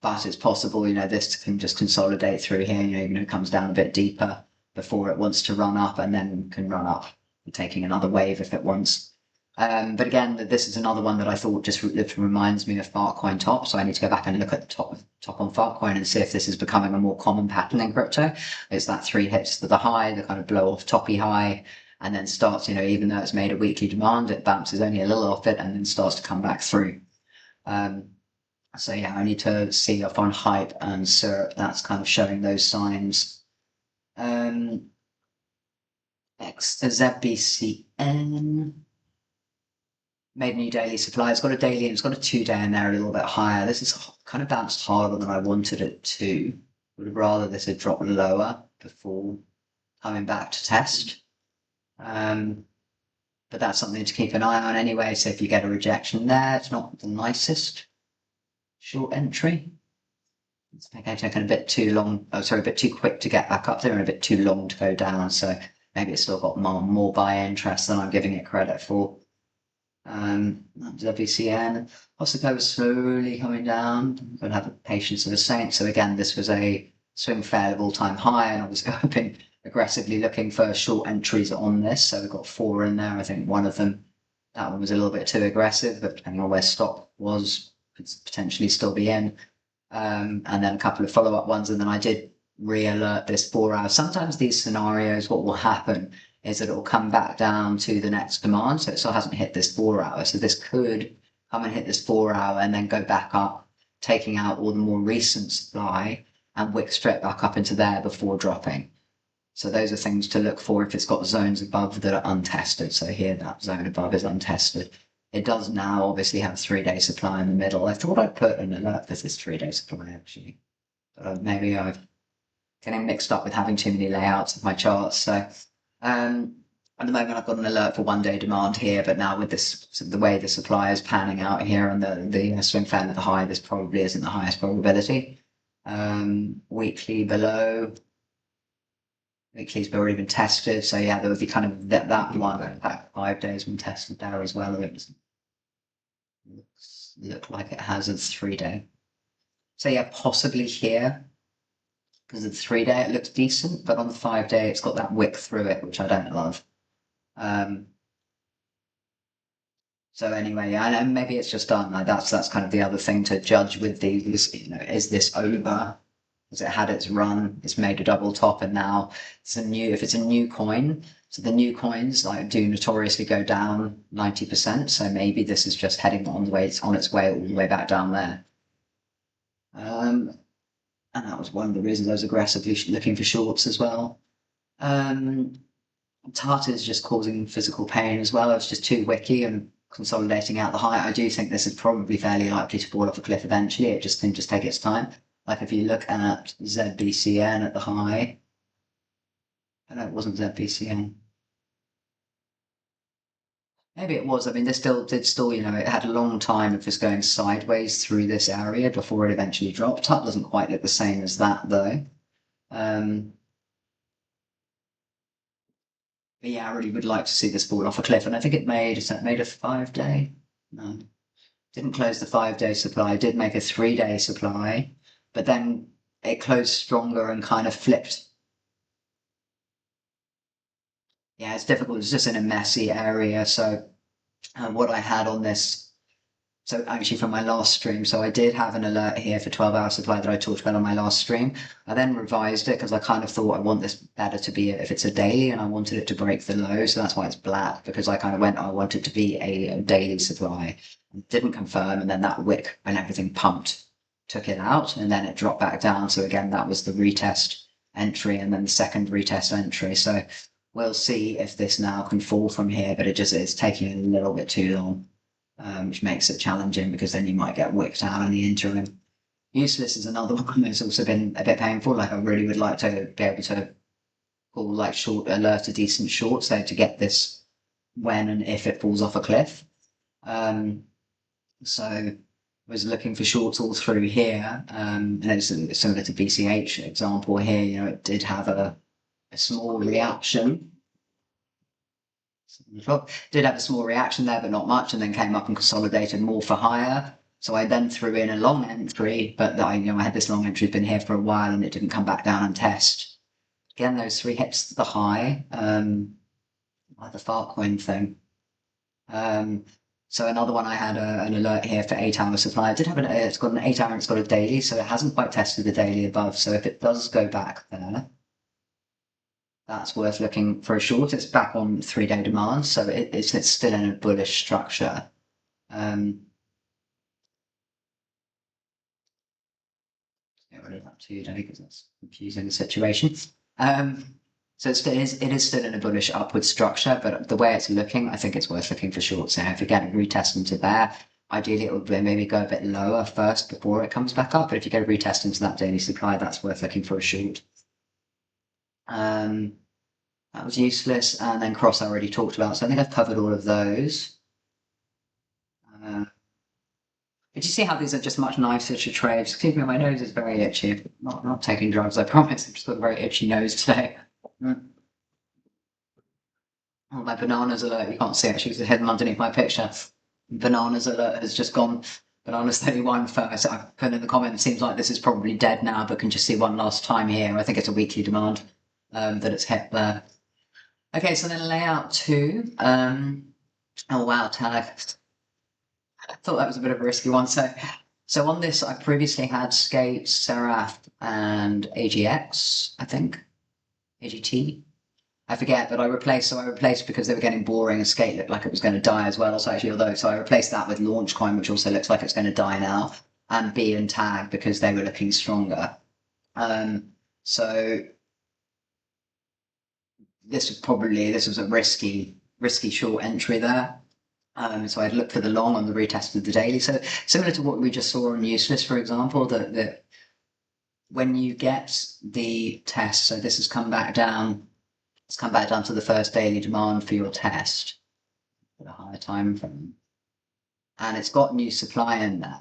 but it's possible, this can just consolidate through here, it comes down a bit deeper before it wants to run up, and then can run up, taking another wave if it wants. But again, this is another one that I thought just reminds me of TITCOIN top, so I need to go back and look at the top on TITCOIN and see if this is becoming a more common pattern in crypto. It's that 3 hits to the high, the kind of blow off toppy high, and then starts, even though it's made a weekly demand, it bounces only a little off it and then starts to come back through. So yeah, I need to see if on hype and SERAPH that's kind of showing those signs. ZBCN made a new daily supply. It's got a daily and it's got a 2-day in there a little bit higher. This is kind of bounced harder than I wanted it to. Would have rather this had dropped lower before coming back to test. But that's something to keep an eye on anyway. So if you get a rejection there, it's not the nicest short entry. It's taken a bit too long, a bit too quick to get back up there and a bit too long to go down. So maybe it's still got more buy interest than I'm giving it credit for. ZBCN, HOSICO was slowly coming down. I'm going to have the patience of a saint. So again, this was a swing fair all-time high, and I was hoping aggressively looking for short entries on this. So we've got 4 in there. I think one of them, that one was a little bit too aggressive, but depending on where stop was, could potentially still be in. And then a couple of follow-up ones, and then I did re-alert this 4 hours. Sometimes these scenarios, what will happen is that it will come back down to the next demand, so it still hasn't hit this 4 hour. So this could come and hit this 4 hour and then go back up, taking out all the more recent supply and wick straight back up into there before dropping. So those are things to look for if it's got zones above that are untested. So here that zone above is untested. It does now obviously have 3-day supply in the middle. I thought I'd put an alert for this 3-day supply actually, but maybe I've getting mixed up with having too many layouts of my charts. So at the moment I've got an alert for 1-day demand here, but now with this, the way the supply is panning out here and the swing fan at the high, this probably isn't the highest probability. Weekly below. Weekly's already been tested, so yeah, there would be kind of that one, that 5 days been tested there as well. It doesn't look like it has a 3-day. So yeah, possibly here, because of the 3-day it looks decent, but on the 5-day it's got that wick through it, which I don't love. So anyway, yeah, and maybe it's just done. Like that's kind of the other thing to judge with these. Is this over? Has it had its run? It's made a double top, and now it's if it's a new coin. So the new coins do notoriously go down 90%. So maybe this is just heading on its way all the way back down there. And that was one of the reasons I was aggressively looking for shorts as well. Tata is just causing physical pain as well. It's just too wicky and consolidating out the high. I do think this is probably fairly likely to fall off a cliff eventually. It just can just take its time. Like if you look at ZBCN at the high, I know it wasn't ZBCN. Maybe it was. I mean, this did still, it had a long time of just going sideways through this area before it eventually dropped. TUT doesn't quite look the same as that though. But yeah, I really would like to see this fall off a cliff, and I think it made a 5-day. No, didn't close the 5-day supply. It did make a 3-day supply, but then it closed stronger and kind of flipped. Yeah, it's difficult. It's just in a messy area. So what I had on this, so actually from my last stream, so I did have an alert here for 12-hour supply that I talked about on my last stream. I then revised it because I kind of thought I want this better to be if it's a daily, and I wanted it to break the low. So that's why it's black, because I kind of I want it to be a daily supply. It didn't confirm, and then that wick when everything pumped took it out, and then it dropped back down. So again, that was the retest entry and then the second retest entry. So we'll see if this now can fall from here, but it just is taking a little bit too long, which makes it challenging because then you might get wicked out in the interim. Useless is another one that's also been a bit painful. Like I really would like to be able to pull alert a decent short, so to get this when and if it falls off a cliff. So was looking for shorts all through here, and it's similar to BCH example here. It did have a small reaction. Did have a small reaction there, but not much, and then came up and consolidated more for higher. So I then threw in a long entry, but I had this long entry been here for a while, and it didn't come back down and test. Again, those 3 hits to the high, like the Farcoin thing. So another one I had an alert here for 8-hour supply. I did have it's got an 8-hour and it's got a daily, so it hasn't quite tested the daily above. So if it does go back there, that's worth looking for a short. It's back on 3-day demand, so it's still in a bullish structure. Get rid of that 2-day because that's confusing the situation. So it is still in a bullish upward structure, but the way it's looking, I think it's worth looking for shorts now. If you get a retest into there, ideally it would maybe go a bit lower first before it comes back up. But if you get a retest into that daily supply, that's worth looking for a short. That was useless. And then cross I already talked about. So I think I've covered all of those. But you see how these are just much nicer to trade? Excuse me, my nose is very itchy. Not taking drugs, I promise. I've just got a very itchy nose today. Oh, my bananas alert, you can't see it, she's hidden underneath my picture. Bananas alert has just gone. Bananas 31 first. I put in the comments, seems like this is probably dead now, but can just see one last time here. I think it's a weekly demand that it's hit there. Okay, so then layout 2. Oh wow, tag. I thought that was a bit of a risky one. So on this, I previously had Skate, SERAPH, and AGX, I think. AGT. I forget, but I replaced because they were getting boring and Skate looked like it was going to die as well. So I replaced that with LAUNCHCOIN, which also looks like it's going to die now, and B and Tag because they were looking stronger. So this was a risky short entry there. So I'd look for the long on the retest of the daily. So similar to what we just saw on useless, for example, that when you get the test, so this has come back down, it's come back down to the first daily demand for your test at a higher time frame, and it's got new supply in there.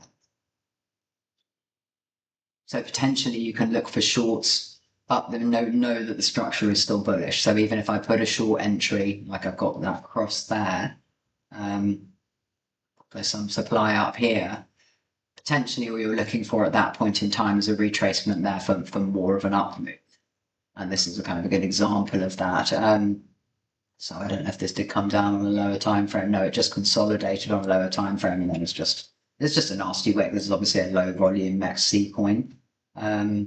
So potentially you can look for shorts up there, know that the structure is still bullish. So even if I put a short entry, like I've got that cross there, there's some supply up here. Potentially what you're looking for at that point in time is a retracement there for more of an up move. And this is a kind of a good example of that. So I don't know if this did come down on a lower time frame. No, it just consolidated on a lower time frame, and then it's just a nasty wick. This is obviously a low volume XC coin. But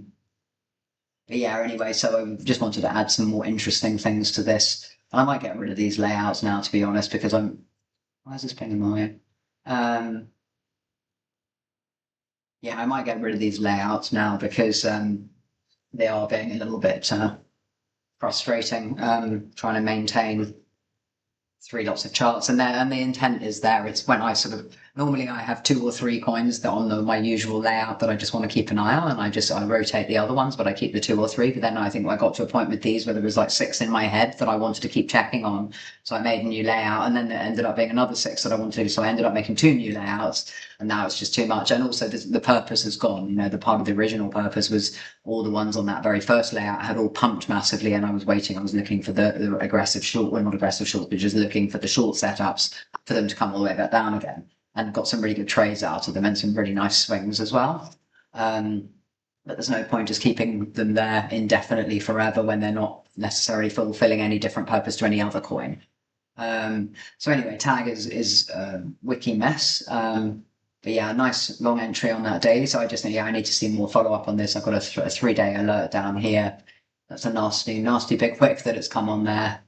yeah, anyway, so I just wanted to add some more interesting things to this. And I might get rid of these layouts now, to be honest, because why is this being annoying? Yeah, I might get rid of these layouts now because they are being a little bit frustrating, trying to maintain 3 lots of charts, and the intent is there. It's when I normally I have 2 or 3 coins that on my usual layout that I just want to keep an eye on, and I rotate the other ones, but I keep the 2 or 3. But then I think I got to a point with these where there was like 6 in my head that I wanted to keep checking on, so I made a new layout, and then there ended up being another 6 that I wanted to do, so I ended up making 2 new layouts, and now it's just too much. And also the purpose has gone. The part of the original purpose was all the ones on that very first layout had all pumped massively, and I was looking for the aggressive short, well, not aggressive short, but just looking for the short setups for them to come all the way back down again, and got some really good trades out of them and some really nice swings as well. But there's no point just keeping them there indefinitely forever when they're not necessarily fulfilling any different purpose to any other coin. So anyway, tag is wiki mess. But yeah, nice long entry on that daily. So I just think, I need to see more follow up on this. I've got a 3-day alert down here. That's a nasty big wick that it's come on there.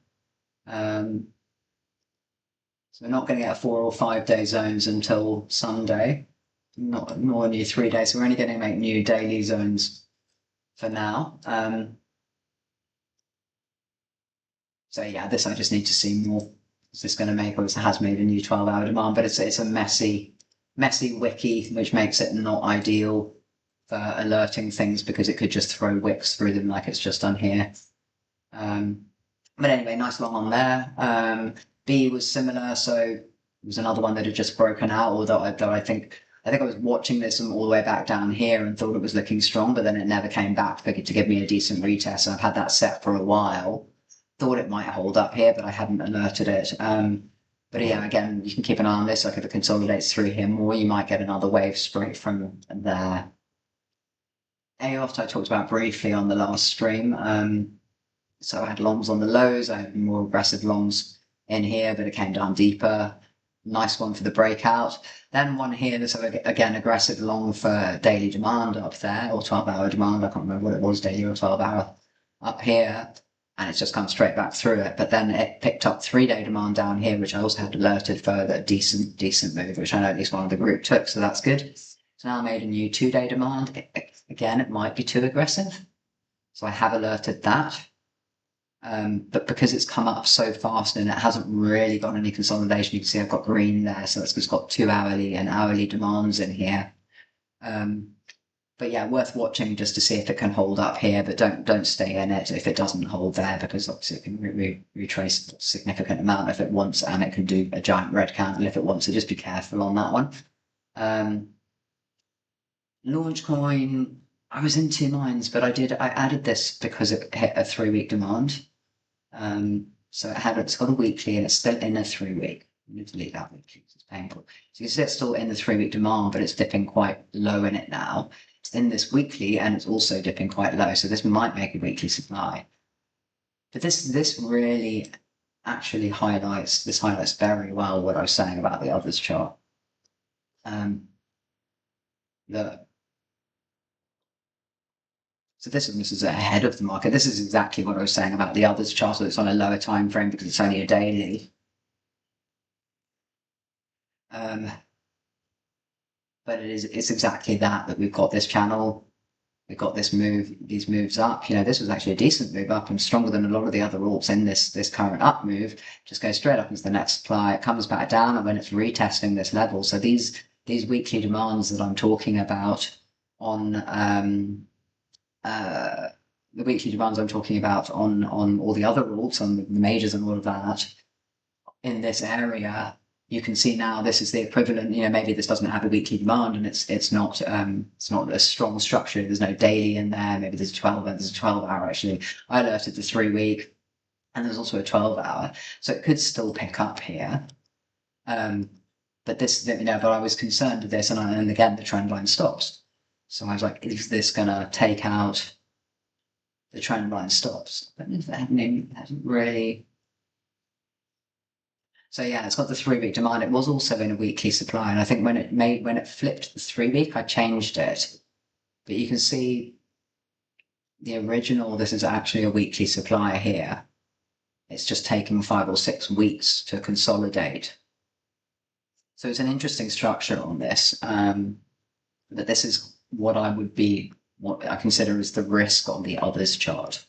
So we're not going to get 4 or 5 day zones until Sunday. Nor new 3 days. So we're only going to make new daily zones for now. So yeah, this I just need to see more. Is this going to make, or it has made a new 12-hour demand, but it's a messy wiki, which makes it not ideal for alerting things because it could just throw wicks through them like it's just done here. But anyway, nice long on there. B was similar, so it was another one that had just broken out, although I think I was watching this all the way back down here and thought it was looking strong, but then it never came back to give me a decent retest. So I've had that set for a while. Thought it might hold up here, but I hadn't alerted it. But yeah, again, you can keep an eye on this. Like if it consolidates through here more, you might get another wave straight from there. AIOT I talked about briefly on the last stream. So I had longs on the lows. I had more aggressive longs in here, but it came down deeper. Nice one for the breakout. Then one here, so again, aggressive long for daily demand up there, or 12-hour demand. I can't remember what it was, daily or 12-hour up here. and it's just come straight back through it. But then it picked up 3-day demand down here, which I also had alerted for a decent move, which I know at least one of the group took, so that's good. So now I made a new 2-day demand. Again, it might be too aggressive, so I have alerted that. But because it's come up so fast and it hasn't really got any consolidation, you can see I've got green there, so it's got 2 hourly and hourly demands in here. But yeah, worth watching just to see if it can hold up here, but don't stay in it if it doesn't hold there, because obviously it can retrace a significant amount if it wants, and it can do a giant red candle if it wants, so just be careful on that one. LAUNCHCOIN, I was in 2 minds, but I added this because it hit a 3-week demand. So it's got a weekly and it's still in a 3-week. I'm going to delete that weekly because it's painful. So you can see it's still in the 3-week demand, but it's dipping quite low in it now. It's in this weekly and it's also dipping quite low, so this might make a weekly supply. But this really actually highlights very well what I was saying about the others chart. So this is ahead of the market. This is exactly what I was saying about the others chart. So it's on a lower time frame because it's only a daily. But it's exactly that we've got this channel, we've got these moves up. You know, this was actually a decent move up and stronger than a lot of the other alts in this current up move. Just goes straight up into the next supply. It comes back down, and when it's retesting this level, so these weekly demands that I'm talking about on the weekly demands I'm talking about on all the other alts, on the majors and all of that, in this area, you can see now this is the equivalent. You know, maybe this doesn't have a weekly demand and it's not a strong structure. There's no daily in there. Maybe there's a 12-hour actually. I alerted the 3-week, and there's also a 12-hour, so it could still pick up here. But this, you know, but I was concerned with this, and again the trend line stops. So I was like, is this gonna take out the trend line stops? But it hasn't really. So yeah, it's got the 3-week demand. It was also in a weekly supply, and I think when it flipped the 3-week, I changed it. But you can see the original. This is actually a weekly supply here. It's just taking 5 or 6 weeks to consolidate. So it's an interesting structure on this. But this is what I consider as the risk on the others chart.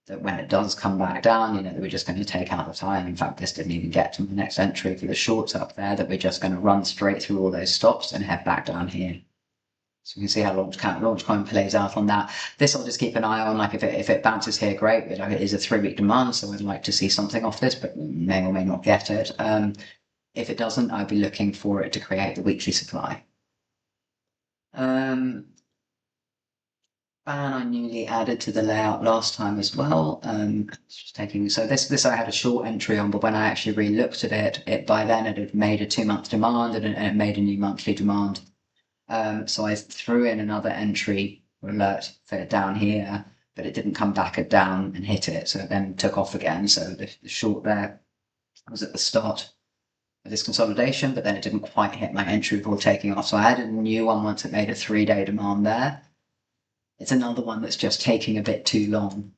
That when it does come back down, you know, that we're just going to take out the time. In fact, this didn't even get to the next entry for the shorts up there, that we're just going to run straight through all those stops and head back down here. So you can see how LAUNCHCOIN plays out on that. This I'll just keep an eye on. Like if it bounces here, great. It is a 3-week demand, so I'd like to see something off this, but may or may not get it. If it doesn't, I'd be looking for it to create the weekly supply. BAN I newly added to the layout last time as well. So this I had a short entry on, but when I actually re-looked at it, by then it had made a 2-month demand and it made a new monthly demand. So I threw in another entry alert for it down here, but it didn't come back down and hit it, so it then took off again. So the short there was at the start of this consolidation, but then it didn't quite hit my entry before taking off. So I added a new one once it made a 3-day demand there. It's another one that's just taking a bit too long.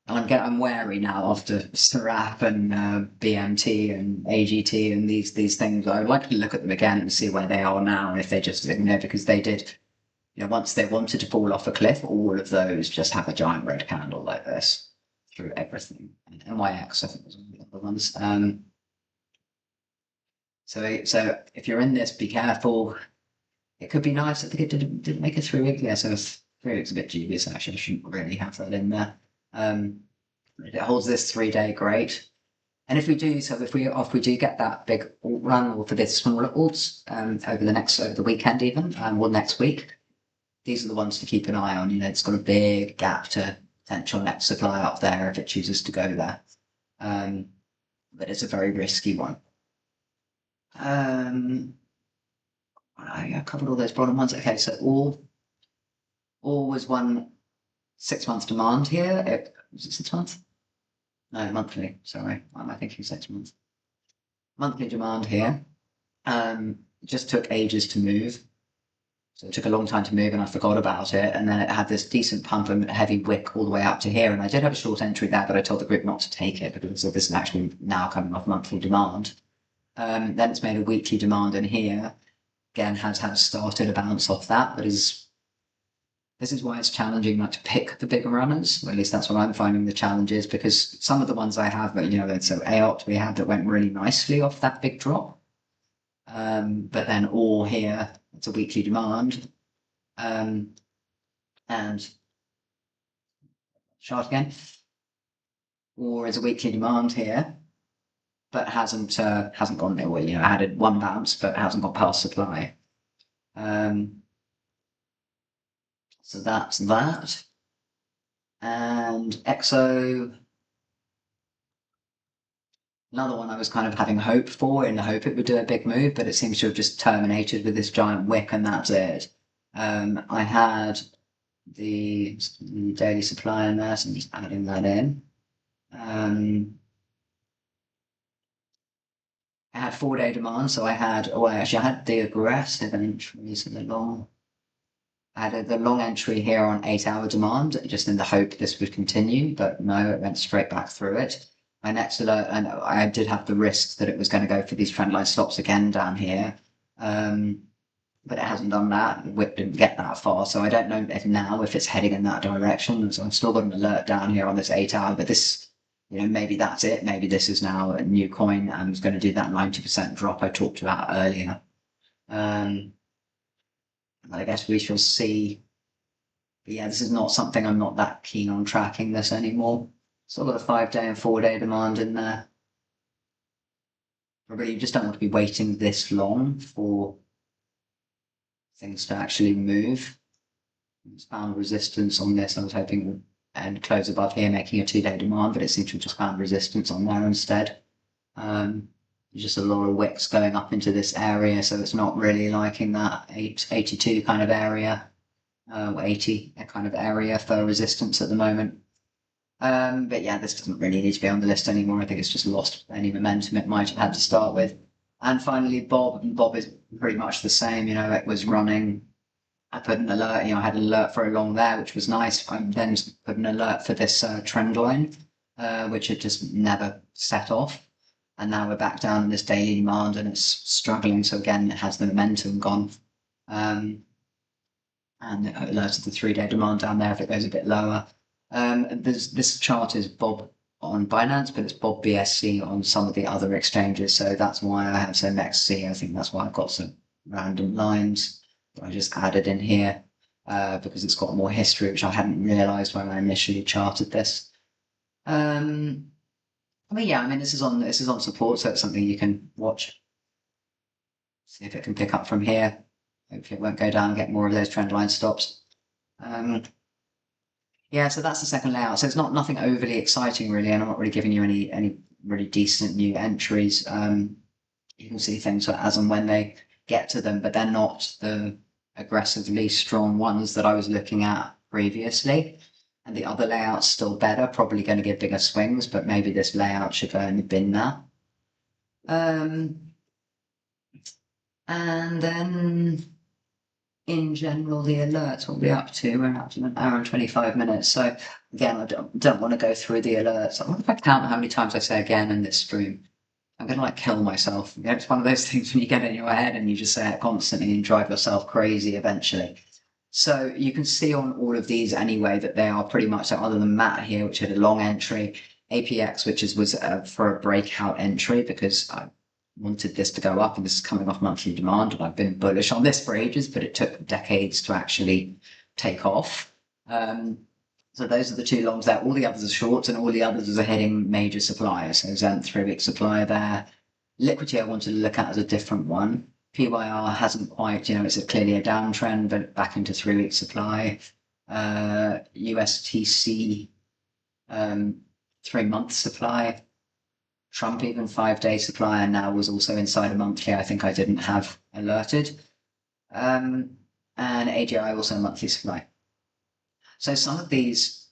And I'm wary now after SERAPH and BMT and AGT and these things. I would like to look at them again and see where they are now, and if they just, you know, because they did, you know, once they wanted to fall off a cliff, all of those just have a giant red candle like this through everything. And NYX, I think, was one of the other ones. So if you're in this, be careful. It could be nice. I think it didn't make a 3-week. Yeah, so 3 weeks a bit dubious actually. I shouldn't really have that in there. If it holds this 3-day, great. And if we do, so if we do get that big alt run, or for this smaller alts over the weekend even, or next week, these are the ones to keep an eye on. You know, it's got a big gap to potential next supply up there if it chooses to go there. But it's a very risky one. I covered all those bottom ones. Okay, so all was 6 months demand here. Was it 6 months? No, monthly. Sorry, why am I thinking 6 months? Monthly demand here. Just took ages to move. So it took a long time to move and I forgot about it. And then it had this decent pump and heavy wick all the way up to here. And I did have a short entry there, but I told the group not to take it because this is actually now coming off monthly demand. Then it's made a weekly demand in here. Again, has started a bounce off that, but this is why it's challenging not to pick the bigger runners. Or at least that's what I'm finding the challenge is, because some of the ones I have, but so AIOT we had that went really nicely off that big drop. But then all here, it's a weekly demand. And chart again, or is a weekly demand here, but hasn't gone there. Well, added one bounce, but hasn't got past supply. So that's that. And EXO, another one I was kind of having hope for, in the hope it would do a big move, but it seems to have just terminated with this giant wick, and that's it. I had the daily supply in there, so I'm just adding that in. I had 4-day demand, so I had the aggressive entries in the long. I had the long entry here on 8-hour demand, just in the hope this would continue, but no, it went straight back through it. My next alert, and I did have the risk that it was going to go for these trendline stops again down here, but it hasn't done that. The wick didn't get that far, so I don't know if it's heading in that direction. So I've still got an alert down here on this 8-hour, but this, maybe that's it. Maybe this is now a new coin and it's going to do that 90% drop I talked about earlier. I guess we shall see. But yeah, this is not something I'm not that keen on tracking this anymore. Still got a 5-day and 4-day demand in there. I really just don't want to be waiting this long for things to actually move. It's found resistance on this. I was hoping and close above here, making a 2-day demand, but it seems to have just found resistance on there instead. Just a lot of wicks going up into this area, so it's not really liking that 82 kind of area, 80 kind of area for resistance at the moment. But yeah, this doesn't really need to be on the list anymore. I think it's just lost any momentum it might have had to start with. And finally, Bob is pretty much the same. It was running. I put an alert. I had an alert for a long there, which was nice. I then put an alert for this trend line, which had just never set off. And now we're back down in this daily demand and it's struggling. So again, it has the momentum gone. And it alerted the 3-day demand down there if it goes a bit lower. This chart is Bob on Binance, but it's Bob BSC on some of the other exchanges. So that's why I have some XC. I think that's why I've got some random lines that I just added in here because it's got more history, which I hadn't realized when I initially charted this. This is on support, so it's something you can watch. See if it can pick up from here. Hopefully it won't go down and get more of those trend line stops. Yeah, so that's the second layout. So it's nothing overly exciting really, and I'm not really giving you any really decent new entries. You can see things as and when they get to them, but they're not the aggressively strong ones that I was looking at previously. And the other layout's still better, probably going to give bigger swings, but maybe this layout should go in the bin now. And then in general, the alerts will be up to, we're up to 1 hour and 25 minutes. So again, I don't want to go through the alerts. I wonder if I count how many times I say again in this stream. I'm going to kill myself. It's one of those things when you get in your head and you just say it constantly and drive yourself crazy eventually. So you can see on all of these anyway that they are pretty much, other than Matt here, which had a long entry, APX, which was for a breakout entry because I wanted this to go up and this is coming off monthly demand. And I've been bullish on this for ages, but it took decades to actually take off. So those are the two longs there. All the others are shorts and all the others are hitting major suppliers. So ZENT 3-week supply there. Liquidity I wanted to look at as a different one. PYR hasn't quite, it's clearly a downtrend, but back into 3-week supply. USTC, 3-month supply. Trump even 5-day supply, and now was also inside a monthly. I think I didn't have alerted. And AGI also a monthly supply. So some of these,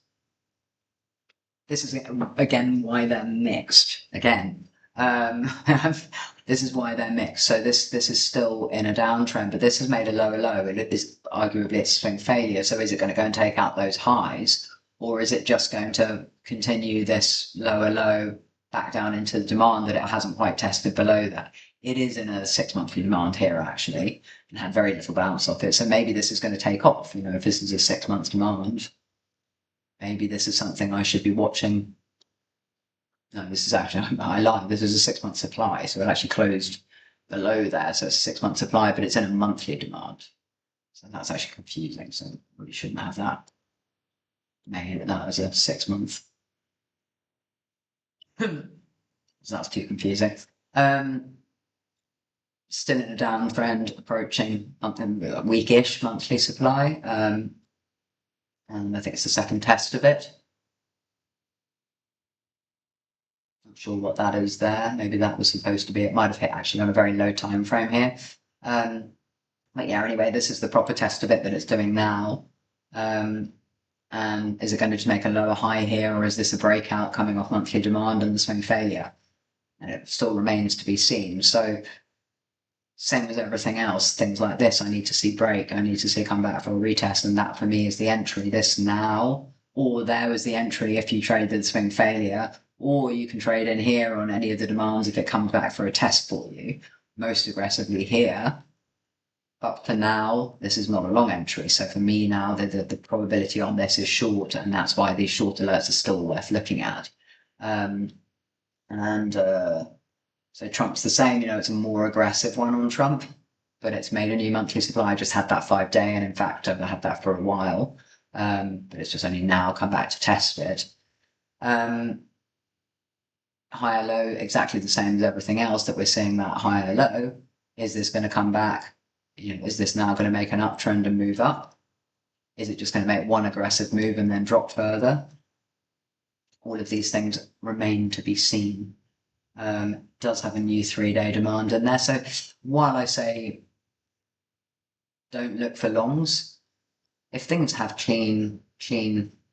this is again why they're mixed. Again, This is why they're mixed. So this is still in a downtrend, but this has made a lower low. It is arguably it's swing failure. So is it going to go and take out those highs, or is it just going to continue this lower low back down into the demand that it hasn't quite tested below that? It is in a 6 monthly demand here actually, and had very little bounce off it. So maybe this is going to take off. You know, if this is a 6 month demand, maybe this is something I should be watching. No, this is actually, I lied, this is a 6 month supply. So it actually closed below there. So it's a 6 month supply, but it's in a monthly demand. So that's actually confusing. So we shouldn't have that. Maybe that was a 6 month. So that's too confusing. Still in a downtrend, approaching a weekish monthly supply. And I think it's the second test of it. Not sure what that is there. Maybe that was supposed to be, it might have hit actually on a very low time frame here. But yeah, anyway, this is the proper test of it that it's doing now. And is it going to just make a lower high here, or is this a breakout coming off monthly demand and the swing failure? And it still remains to be seen. So same as everything else, things like this, I need to see break, I need to see come back for a retest, and that for me is the entry. This now, or there was the entry if you traded the swing failure, or you can trade in here on any of the demands if it comes back for a test for you, most aggressively here. Up to now, this is not a long entry. So for me now, the probability on this is short, and that's why these short alerts are still worth looking at. So Trump's the same, you know, it's a more aggressive one on Trump, but it's made a new monthly supply. I just had that 5 day, and in fact, I've had that for a while, but it's just only now come back to test it. Higher low, exactly the same as everything else that we're seeing that higher low. Is this going to come back? You know, is this now going to make an uptrend and move up? Is it just going to make one aggressive move and then drop further? All of these things remain to be seen. Does have a new 3 day demand in there. So while I say don't look for longs, if things have clean,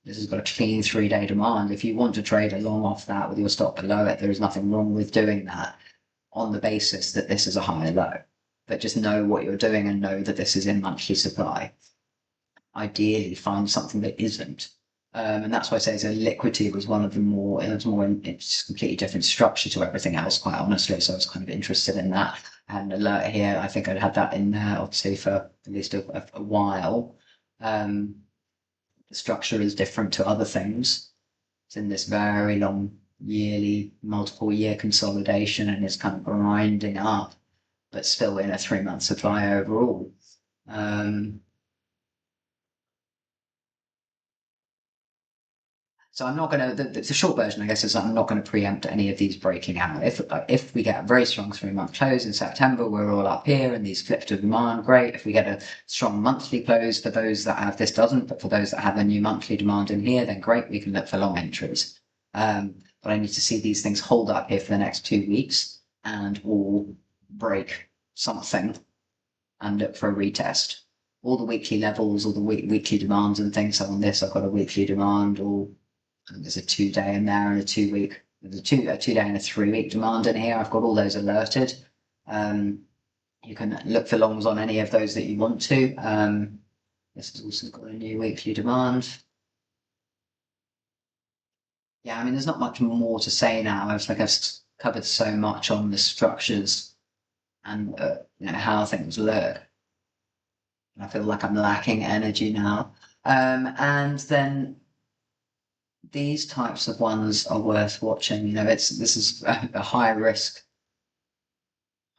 this has got a clean 3 day demand. If you want to trade a long off that with your stop below it, there is nothing wrong with doing that on the basis that this is a higher low. But just know what you're doing and know that this is in monthly supply. Ideally, find something that isn't. And that's why I say so liquidity was one of the more, it's completely different structure to everything else, quite honestly. So I was kind of interested in that. And alert here, I think I'd had that in there, obviously, for at least a while. The structure is different to other things. It's in this very long yearly, multiple year consolidation, and it's kind of grinding up, but still in a 3 month supply overall. So I'm not going to, the short version, I guess, is I'm not going to preempt any of these breaking out. If we get a very strong 3 month close in September, we're all up here and these flip to demand, great. If we get a strong monthly close for those that have, this doesn't, but for those that have a new monthly demand in here, then great, we can look for long entries. But I need to see these things hold up here for the next 2 weeks and all break something and look for a retest. All the weekly levels, all the weekly demands and things. So on this, I've got a weekly demand, or there's a 2 day in there and a 2 week. There's a 2 day and a 3 week demand in here. I've got all those alerted. You can look for longs on any of those that you want to. This has also got a new weekly demand. Yeah, I mean, there's not much more to say now. I've covered so much on the structures and you know, how things look. I feel like I'm lacking energy now. And then these types of ones are worth watching. You know, this is a high risk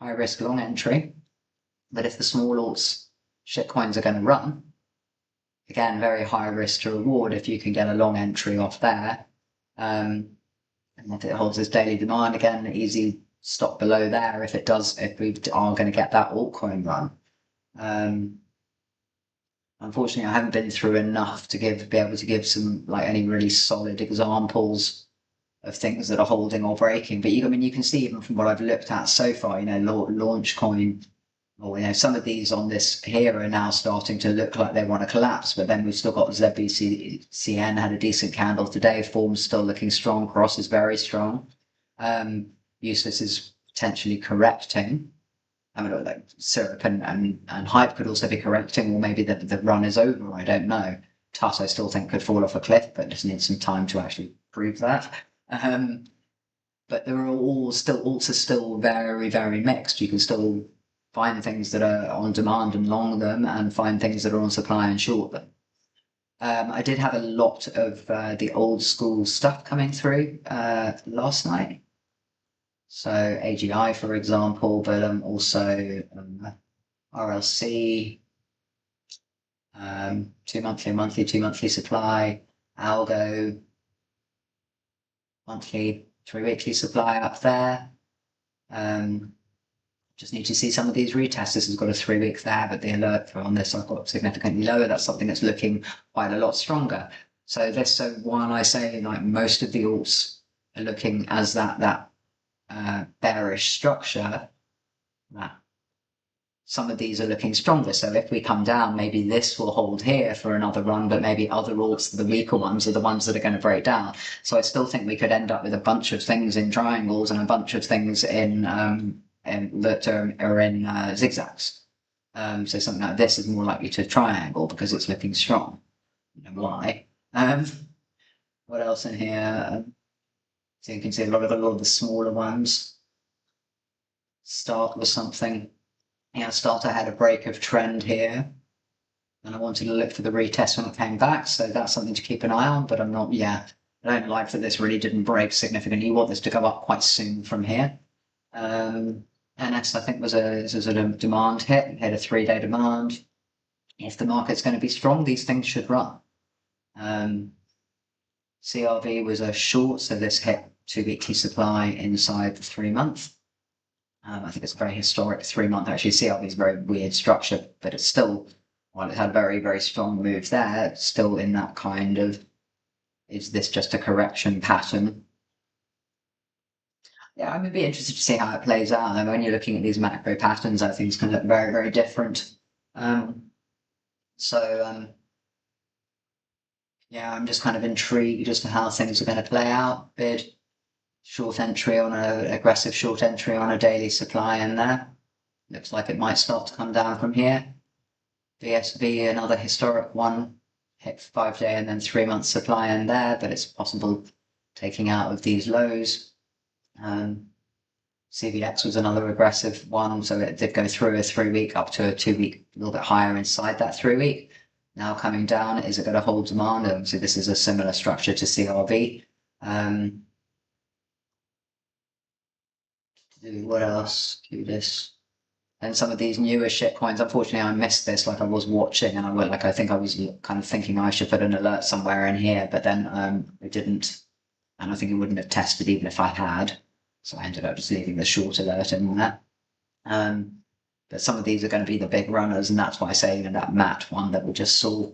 long entry. But if the small alts shitcoins are going to run, again, very high risk to reward if you can get a long entry off there. And if it holds this daily demand, again, easy stop below there if it does, if we are going to get that altcoin run. Unfortunately, I haven't been through enough to be able to give some, like, any really solid examples of things that are holding or breaking. But I mean, you can see even from what I've looked at so far, you know, LAUNCHCOIN, or, you know, some of these on this here are now starting to look like they want to collapse. But then we've still got ZBCN had a decent candle today. Form's still looking strong. Cross is very strong. USTC is potentially correcting. I mean, like SERAPH and HYPE could also be correcting, or maybe the run is over. I don't know. TUS I still think could fall off a cliff, but just needs some time to actually prove that. But they're all still very, very mixed. You can still find things that are on demand and long them, and find things that are on supply and short them. I did have a lot of the old school stuff coming through last night. So AGI, for example, but also RLC, 2 monthly supply, ALGO, monthly, 3 weekly supply up there. Just need to see some of these retests. This has got a 3 week there, but the alert on this I've got significantly lower. That's something that's looking quite a lot stronger. So while I say like most of the alts are looking as that bearish structure, some of these are looking stronger. So if we come down, maybe this will hold here for another run, but maybe other alts, the weaker ones, are the ones that are going to break down. So I still think we could end up with a bunch of things in triangles and a bunch of things in that are in zigzags. So something like this is more likely to triangle because it's looking strong. You know why? What else in here? So you can see a lot of the smaller ones start with something. Yeah, Starter had a break of trend here, and I wanted to look for the retest when it came back, so that's something to keep an eye on, but I'm not yet. I don't like that this really didn't break significantly. You want this to go up quite soon from here. NS, I think, was a sort of demand hit. It hit a 3-day demand. If the market's going to be strong, these things should run. CRV was a short, so this hit 2 weekly supply inside the 3 month. I think it's a very historic 3 month. Actually, CRV is a very weird structure, but it's still, while it had a very, very strong move there, it's still in that kind of, is this just a correction pattern? Yeah, I'm going to be interested to see how it plays out. And when you're looking at these macro patterns, I think it's going to look very, very different. Yeah, I'm just kind of intrigued as to how things are going to play out. Bid, short entry on an aggressive short entry on a daily supply in there. Looks like it might start to come down from here. VSV, another historic one, hit 5-day and then 3 month supply in there, but it's possible taking out of these lows. CVX was another aggressive one, so it did go through a 3 week up to a 2 week, a little bit higher inside that 3 week. Now coming down, is it going to hold demand? Obviously, this is a similar structure to CRV. What else? CUDIS. And some of these newer shit coins, unfortunately, I missed this. Like I was watching, and I think I was kind of thinking I should put an alert somewhere in here, but then I didn't, and I think it wouldn't have tested even if I had. So I ended up just leaving the short alert in there. But some of these are going to be the big runners, and that's why I say that MAT one that we just saw,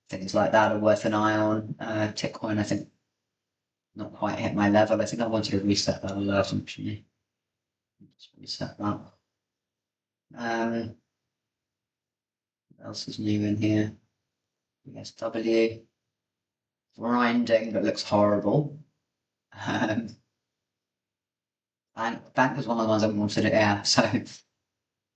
things like that are worth an eye on. TITCOIN, I think, not quite hit my level. I think I wanted to reset that alert actually. Just reset that. What else is new in here? USW. Grinding, that looks horrible. Bank was one of the ones I wanted it, yeah. So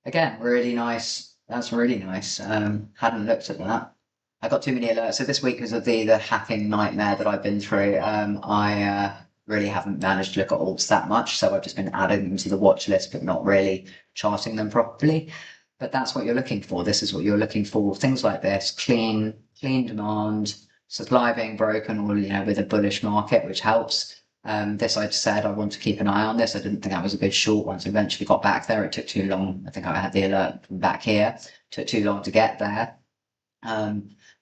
again, really nice. That's really nice. Hadn't looked at that. I got too many alerts. So this week, because of the hacking nightmare that I've been through, I really haven't managed to look at alts that much. So I've just been adding them to the watch list, but not really charting them properly. But that's what you're looking for. This is what you're looking for. Things like this, clean demand, supply being broken, or with a bullish market, which helps. This I said I want to keep an eye on this. I didn't think that was a good short. Once I eventually got back there, it took too long. I think I had the alert from back here. It took too long to get there.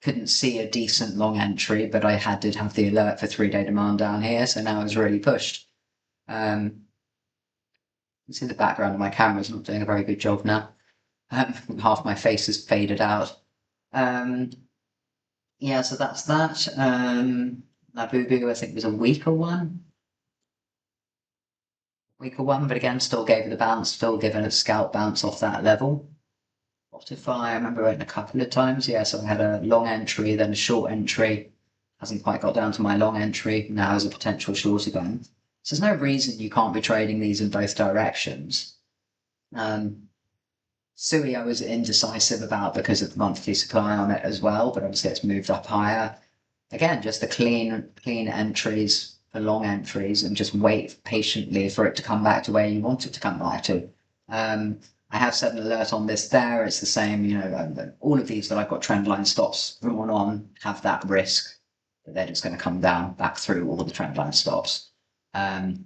Couldn't see a decent long entry, but I did have the alert for 3-day demand down here, so now it's really pushed. You can see the background of my camera's not doing a very good job now. Half my face has faded out. Yeah, so that's that. LABUBU, I think, was a weaker one. But again, still gave it a bounce, still given a scalp bounce off that level. BOTIFY, I remember writing a couple of times. Yeah, so I had a long entry, then a short entry. Hasn't quite got down to my long entry. Now is a potential short again. So there's no reason you can't be trading these in both directions. SUI I was indecisive about because of the monthly supply on it as well, but obviously it's moved up higher. Again, just the clean entries for long entries and just wait patiently for it to come back to where you want it to come back to. I have set an alert on this there. It's the same, you know, all of these that I've got trend line stops drawn on have that risk that they're just going to come down back through all of the trend line stops. Need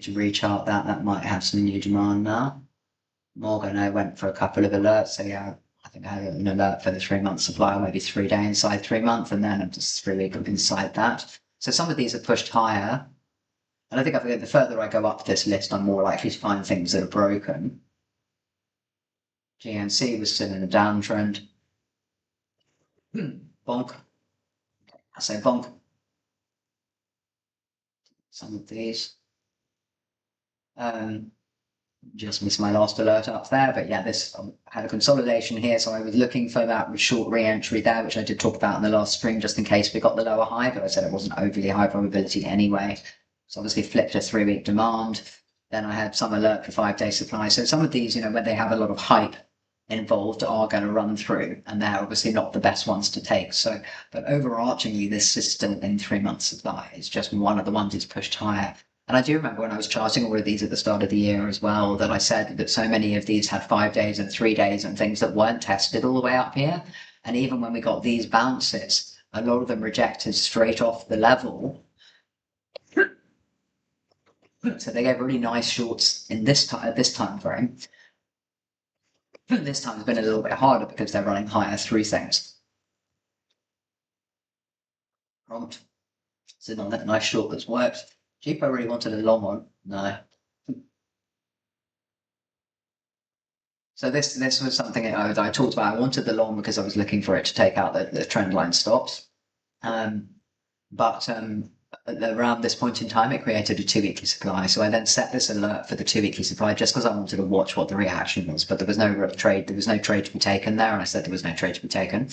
to rechart that. That might have some new demand now. Morgan, I went for a couple of alerts. So yeah, I think I had an alert for the 3-month supply, or maybe 3 day inside 3 month, and then I'm just 3 week inside that. So some of these are pushed higher. And I think the further I go up this list, I'm more likely to find things that are broken. GNC was still in a downtrend. BONK. I say BONK. Some of these. Just missed my last alert up there, but yeah, this had a consolidation here, so I was looking for that short re-entry there, which I did talk about in the last stream, just in case we got the lower high, but I said it wasn't overly high probability anyway. So obviously flipped a 3-week demand. Then I had some alert for 5-day supply. So some of these, you know, when they have a lot of hype involved, are going to run through, and they're obviously not the best ones to take. So, but overarchingly, this system in 3-month supply is just one of the ones that's pushed higher. And I do remember when I was charting all of these at the start of the year as well, that I said that so many of these had 5 days and 3 days and things that weren't tested all the way up here. And even when we got these bounces, a lot of them rejected straight off the level. So they gave really nice shorts in this time frame. This time has been a little bit harder because they're running higher through things. Prompt. So not that nice short that's worked. Cheaper really wanted a long one. No. So this was something I talked about. I wanted the long because I was looking for it to take out the trend line stops. But around this point in time, it created a 2-weekly supply. So I then set this alert for the 2-weekly supply just because I wanted to watch what the reaction was. But there was no trade. There was no trade to be taken there, and I said there was no trade to be taken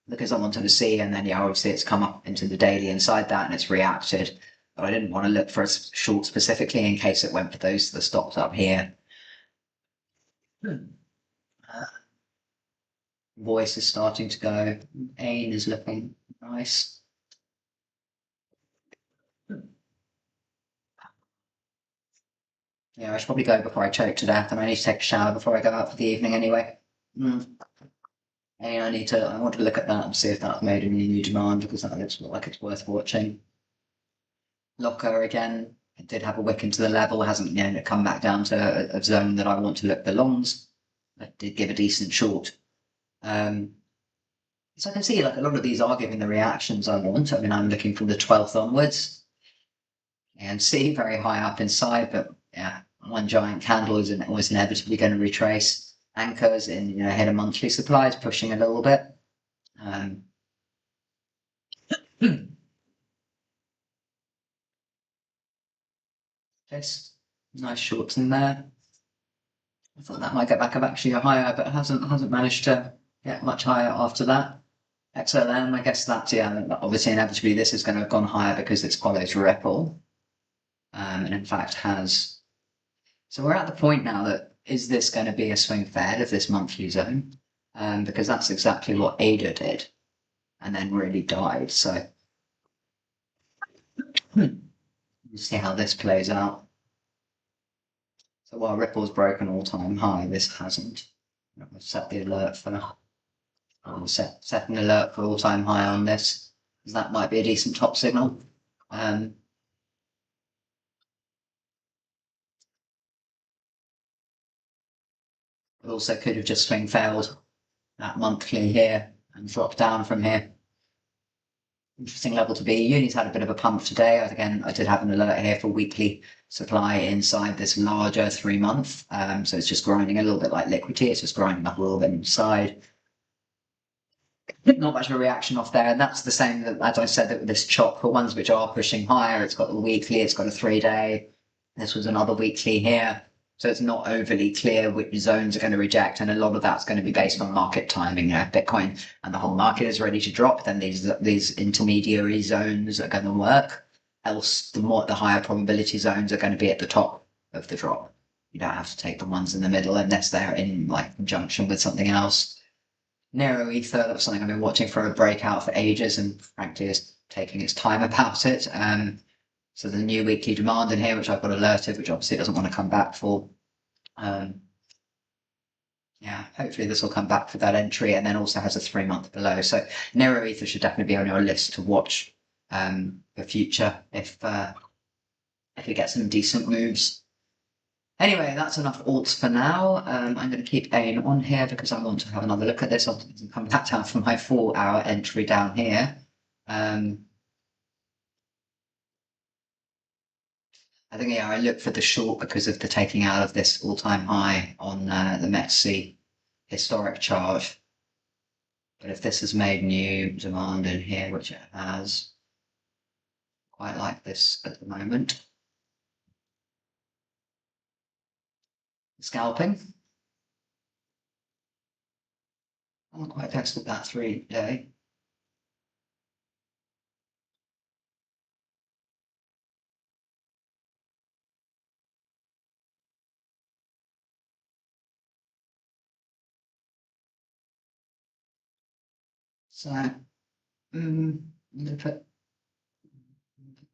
because I wanted to see. And then yeah, obviously it's come up into the daily inside that, and it's reacted. But I didn't want to look for a short specifically in case it went for the stops up here. Voice is starting to go. AIN is looking nice. Yeah, I should probably go before I choke to death, and I need to take a shower before I go out for the evening anyway. And I want to look at that and see if that's made any new demand, because that looks like it's worth watching. LOKA again, it did have a wick into the level, hasn't yet come back down to a zone that I want to look the longs. It did give a decent short. So I can see like a lot of these are giving the reactions I want. I mean, I'm looking from the 12th onwards. And see very high up inside, but yeah, one giant candle is always inevitably going to retrace. ANKR's in, you know, hit a monthly supply, is pushing a little bit. Just nice shorts in there. I thought that might get back up actually higher, but it hasn't managed to get much higher after that. XLM, I guess that's, yeah, obviously inevitably this is going to have gone higher because it's followed Ripple. And in fact has. So we're at the point now that, is this going to be a swing fed of this monthly zone? Because that's exactly what ADA did and then really died. So we'll see how this plays out. So while Ripple's broken all-time high, this hasn't. I'll set the alert for, I'll set an alert for all-time high on this, because that might be a decent top signal. It also could have just swing failed that monthly here and dropped down from here. Interesting level to be. Uni's had a bit of a pump today. Again, I did have an alert here for weekly supply inside this larger 3-month. So it's just grinding a little bit like liquidity. It's just grinding up a little bit inside. Not much of a reaction off there. And that's the same, as I said, that with this chop, for ones which are pushing higher, it's got the weekly, it's got a 3-day. This was another weekly here. So it's not overly clear which zones are going to reject, and a lot of that's going to be based on market timing. Bitcoin and the whole market is ready to drop, then these intermediary zones are going to work. Else, the higher probability zones are going to be at the top of the drop. You don't have to take the ones in the middle unless they're in like conjunction with something else. NEIROETH, that's something I've been watching for a breakout for ages, and frankly is taking its time about it. So the new weekly demand in here, which I've got alerted, which obviously it doesn't want to come back for. Yeah, hopefully this will come back for that entry, and then also has a 3-month below. So NEIROETH should definitely be on your list to watch for future if we get some decent moves. Anyway, that's enough alts for now. I'm going to keep AIM on here because I want to have another look at this. I'll come back down from my 4-hour entry down here. I think, yeah, I look for the short because of the taking out of this all-time high on the METC historic chart. But if this has made new demand in here, which it has, quite like this at the moment. Scalping. I haven't quite tested that 3-day. So I'm going to put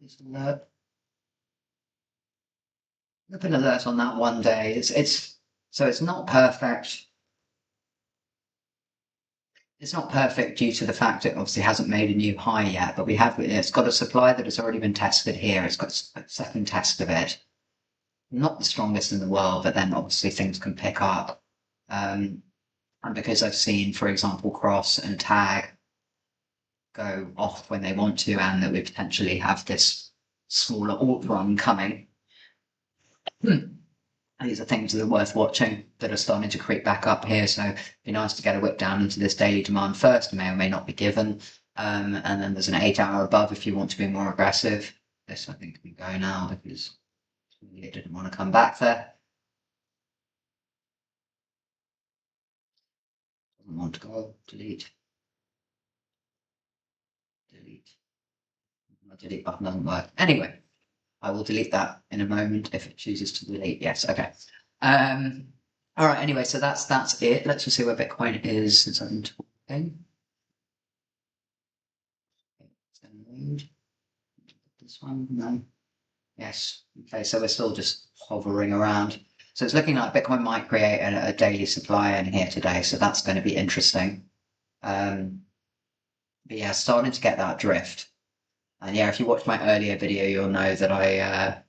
this alert. I'm going to put an alert on that 1 day. So it's not perfect. It's not perfect due to the fact it obviously hasn't made a new high yet, but it's got a supply that has already been tested here. It's got a second test of it. Not the strongest in the world, but then obviously things can pick up. And because I've seen, for example, Cross and Tag go off when they want to, and that we potentially have this smaller alt run coming. These are things that are worth watching that are starting to creep back up here. So it'd be nice to get a whip down into this daily demand first, may or may not be given. And then there's an 8-hour above if you want to be more aggressive. This I think can go now because it didn't want to come back there. Doesn't want to go. Delete. Delete. My delete button doesn't work. Anyway, I will delete that in a moment if it chooses to delete. Yes, okay. All right, anyway, so that's it. Let's just see where Bitcoin is since I'm talking. It's going to load. This one, no. Yes, okay, so we're still just hovering around. So it's looking like Bitcoin might create a daily supply in here today, so that's going to be interesting. But yeah, starting to get that drift. And yeah, if you watched my earlier video, you'll know that I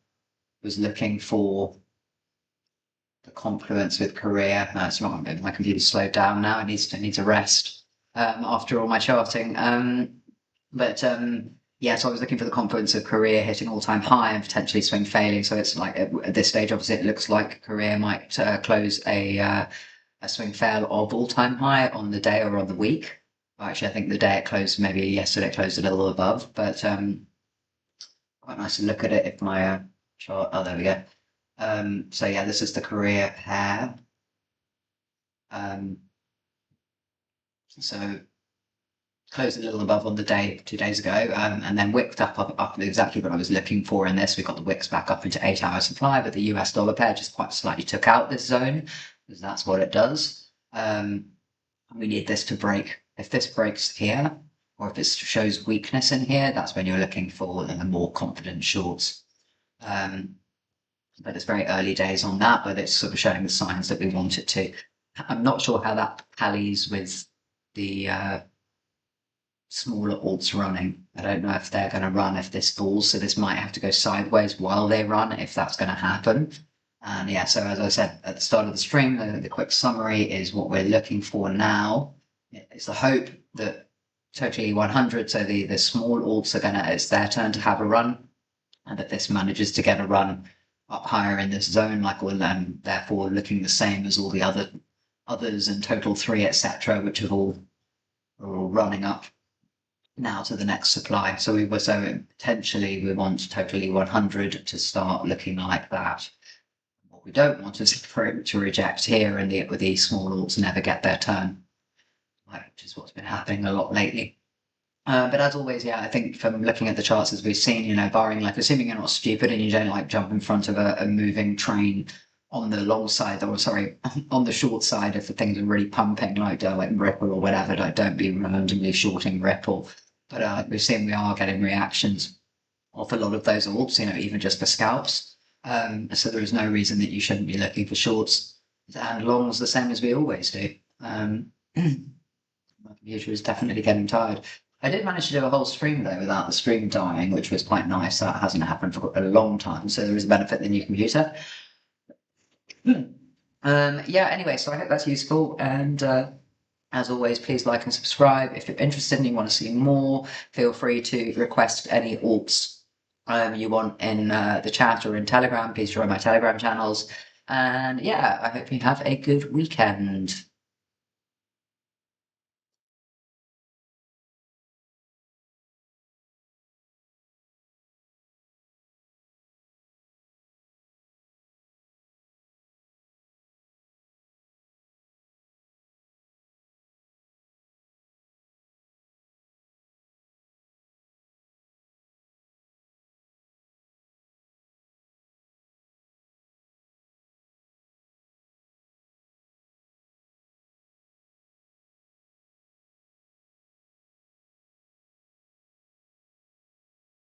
was looking for the confluence with Korea. No, it's not. My computer's slowed down now. It needs a rest after all my charting. Yeah, so I was looking for the confluence of Korea hitting all-time high and potentially swing failing. So it's like at this stage, obviously, it looks like Korea might close a swing fail of all-time high on the day or on the week. Well, actually, I think the day it closed, maybe yesterday it closed a little above, but quite nice to look at it if my chart. Oh, there we go. So yeah, this is the Korea pair. So closed a little above on the day 2 days ago, and then wicked up exactly what I was looking for in this. We got the wicks back up into 8-hour supply, but the US dollar pair just quite slightly took out this zone because that's what it does. We need this to break. If this breaks here, or if it shows weakness in here, that's when you're looking for the more confident shorts. But it's very early days on that, but it's sort of showing the signs that we want it to. I'm not sure how that tallies with the smaller alts running. I don't know if they're going to run if this falls, so this might have to go sideways while they run if that's going to happen. And yeah, so as I said at the start of the stream, the quick summary is what we're looking for now. It's the hope that totally 100, so the small alts are it's their turn to have a run, and that this manages to get a run up higher in this zone, like all therefore looking the same as all the others and total 3, etc., which are all running up now to the next supply. So potentially we want totally 100 to start looking like that. What we don't want is for it to reject here, and the small alts never get their turn, which is what's been happening a lot lately. But as always, yeah, I think from looking at the charts as we've seen, barring assuming you're not stupid and you don't jump in front of a moving train on the long side, or sorry, on the short side, if the things are really pumping, like Ripple or whatever, don't be randomly shorting Ripple. But we've seen we are getting reactions off a lot of those alts, even just for scalps. So there is no reason that you shouldn't be looking for shorts and longs the same as we always do. My computer is definitely getting tired. I did manage to do a whole stream though without the stream dying, which was quite nice. That hasn't happened for a long time, so there is a benefit in the new computer. Yeah, anyway, so I hope that's useful, and as always, please like and subscribe. If you're interested and you want to see more, feel free to request any alts you want in the chat or in Telegram. Please join my Telegram channels. And yeah, I hope you have a good weekend.